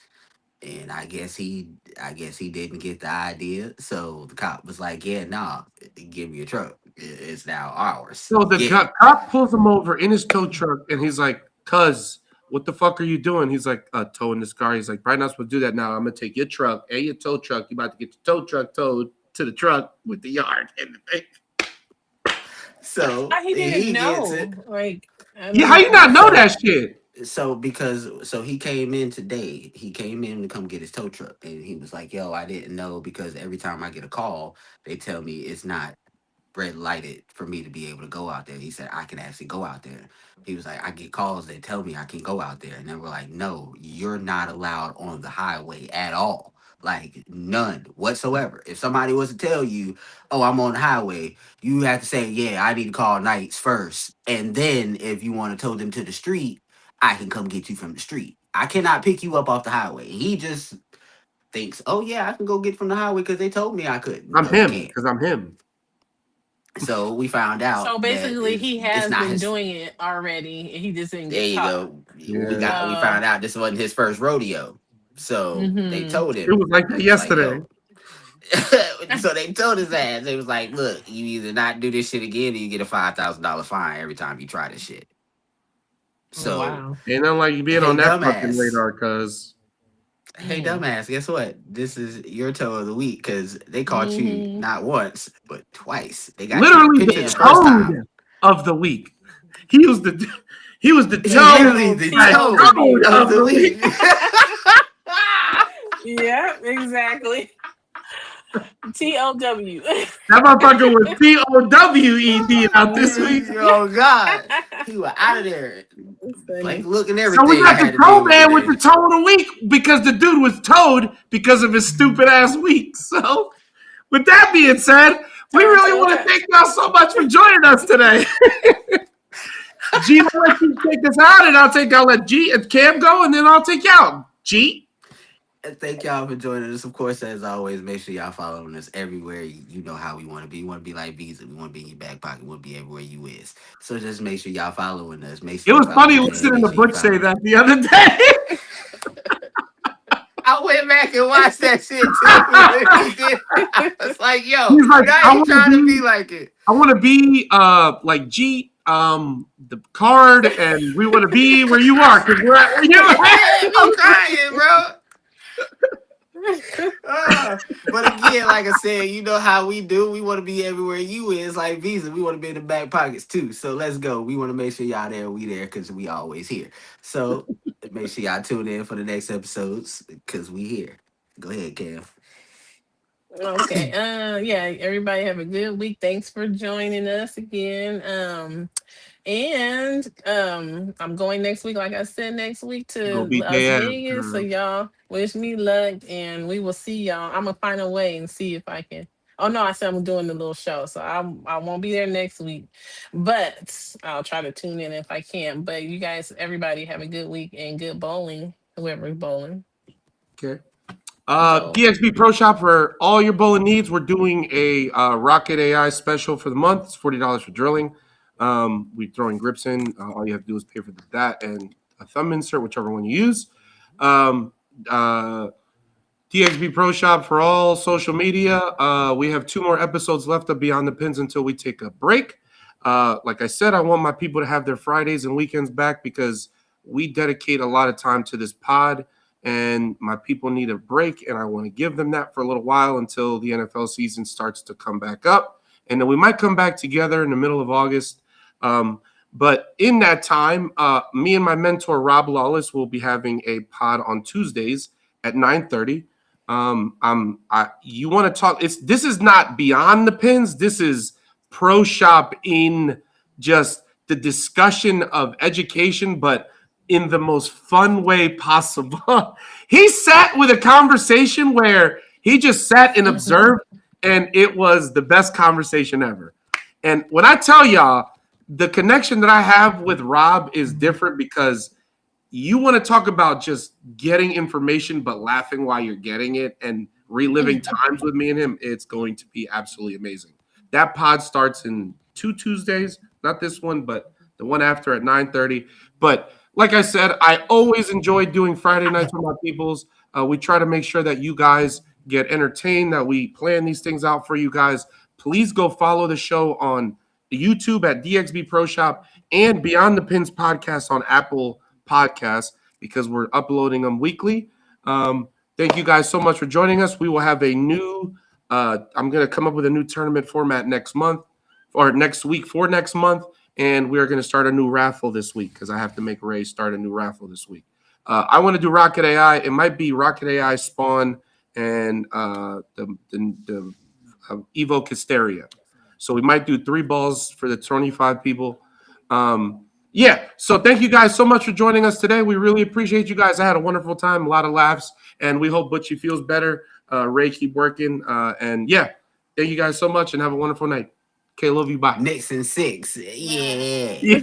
And I guess he didn't get the idea. So the cop was like, yeah, nah, give me your truck. It's now ours. So the Yeah. cop pulls him over in his tow truck, and he's like, "Cuz, what the fuck are you doing?" He's like, towing this car. He's like, "Probably not supposed to do that now. I'm gonna take your truck and your tow truck. You about to get your tow truck towed to the truck with the yard and the thing." So He didn't he gets know. it. Like, I Yeah, how don't you not know so- that shit? So he came in today. He came in to come get his tow truck, and he was like, "Yo, I didn't know because every time I get a call, they tell me it's not red lighted for me to be able to go out there." He said, "I can actually go out there." He was like, "I get calls that tell me I can go out there," and then we're like, "No, you're not allowed on the highway at all." Like none whatsoever. If somebody was to tell you, "Oh, I'm on the highway," you have to say, "Yeah, I need to call nights first," and then if you want to tow them to the street, I can come get you from the street. I cannot pick you up off the highway. He just thinks, "Oh yeah, I can go get from the highway because they told me I could." I'm No, you him can't. because I'm him. So we found So out that basically, he it's has not been his. doing it already, and he just didn't There get you caught. go. Yeah. We found out this wasn't his first rodeo. So they Mm-hmm. told It him, was like that they was like, yesterday. "Yo." So they told his ass, they was like, "Look, you either not do this shit again, or you get a $5,000 fine every time you try this shit." So Wow. Ain't nothing like you being hey on that fucking dumbass, radar, cuz. hey Mm. dumbass, guess what? This is your toe of the week because they caught you Mm-hmm. not once but twice. They got you in a Literally picture the the Yeah. first time. toad of the week. He was the he was the toad Literally Little the that toe TOW. toad of of the the week. week. Yeah, exactly. TOW. That motherfucker was TOWED out this week. Oh God, he was out of there. That's Blank funny. look and So we everything. got Had the to toe deal with man with the today. toe of the week because the dude was towed because of his stupid ass week. So with that being said, we really want to thank y'all so much for joining us today. G, I'll let you take us out, and I'll let G and Cam go, and then I'll take you out. G. And thank y'all for joining us. Of course, as always, make sure y'all following us everywhere. You know how we want to be. We want to be like Visa. We want to be in your back pocket. We want to be everywhere you is. So just make sure y'all following us. Make It sure you was funny following Cam. listening Make to sure you Butch say following. that the other day. I went back and watched that shit too. He did. I was like, yo, He's like, now I you want to trying to be be, like it. I want to be like G, the card, and we want to be where you are because we're at where you It at. had me crying, bro. But again, like I said, you know how we do. We want to be everywhere you is, like Visa. We want to be in the back pockets too. So let's go. We want to make sure y'all there. We there because we always here. So make sure y'all tune in for the next episodes because we here. Go ahead, Cam. Okay. Yeah, everybody have a good week. Thanks for joining us again. And I'm going next week, like I said, next week Go to beat Las their ass, Vegas. So girl. y'all wish me luck and we will see y'all. I'm gonna find a way and see if I can. Oh no, I said I'm doing the little show. So I won't be there next week. But I'll try to tune in if I can. But you guys, everybody have a good week and good bowling, whoever's bowling. Okay. So DXB Pro Shop for all your bowling needs. We're doing a Rocket AI special for the month. It's $40 for drilling. We're throwing grips in. All you have to do is pay for that and a thumb insert, whichever one you use. Um, uh, DXB Pro Shop for all social media. We have 2 more episodes left of Beyond the Pins until we take a break. Like I said, I want my people to have their Fridays and weekends back because we dedicate a lot of time to this pod and my people need a break, and I want to give them that for a little while until the NFL season starts to come back up. And then we might come back together in the middle of August. But in that time, me and my mentor, Rob Lawless, will be having a pod on Tuesdays at 9:30. You want to talk? This is not Beyond the Pins. This is Pro Shop in just the discussion of education, but in the most fun way possible. He sat with a conversation where he just sat and observed, and it was the best conversation ever. And when I tell y'all, the connection that I have with Rob is different because you want to talk about just getting information but laughing while you're getting it and reliving times with me and him. It's going to be absolutely amazing. That pod starts in 2 Tuesdays, not this one, but the one after at 9:30. But like I said, I always enjoy doing Friday nights with my peoples. We try to make sure that you guys get entertained, that we plan these things out for you guys. Please go follow the show on YouTube at DXB Pro Shop and Beyond the Pins podcast on Apple Podcasts because we're uploading them weekly. Thank you guys so much for joining us. We will have a new, I'm going to come up with a new tournament format next month or next week for next month. and we're going to start a new raffle this week because I have to make Ray start a new raffle this week. I want to do Rocket AI. It might be Rocket AI Spawn and the Evo Casteria. So we might do 3 balls for the 25 people. Yeah, so thank you guys so much for joining us today. We really appreciate you guys. I had a wonderful time, a lot of laughs, and we hope Butchie feels better. Ray, keep working. And yeah, thank you guys so much and have a wonderful night. Okay, love you. Bye. Knicks and 6. Yeah.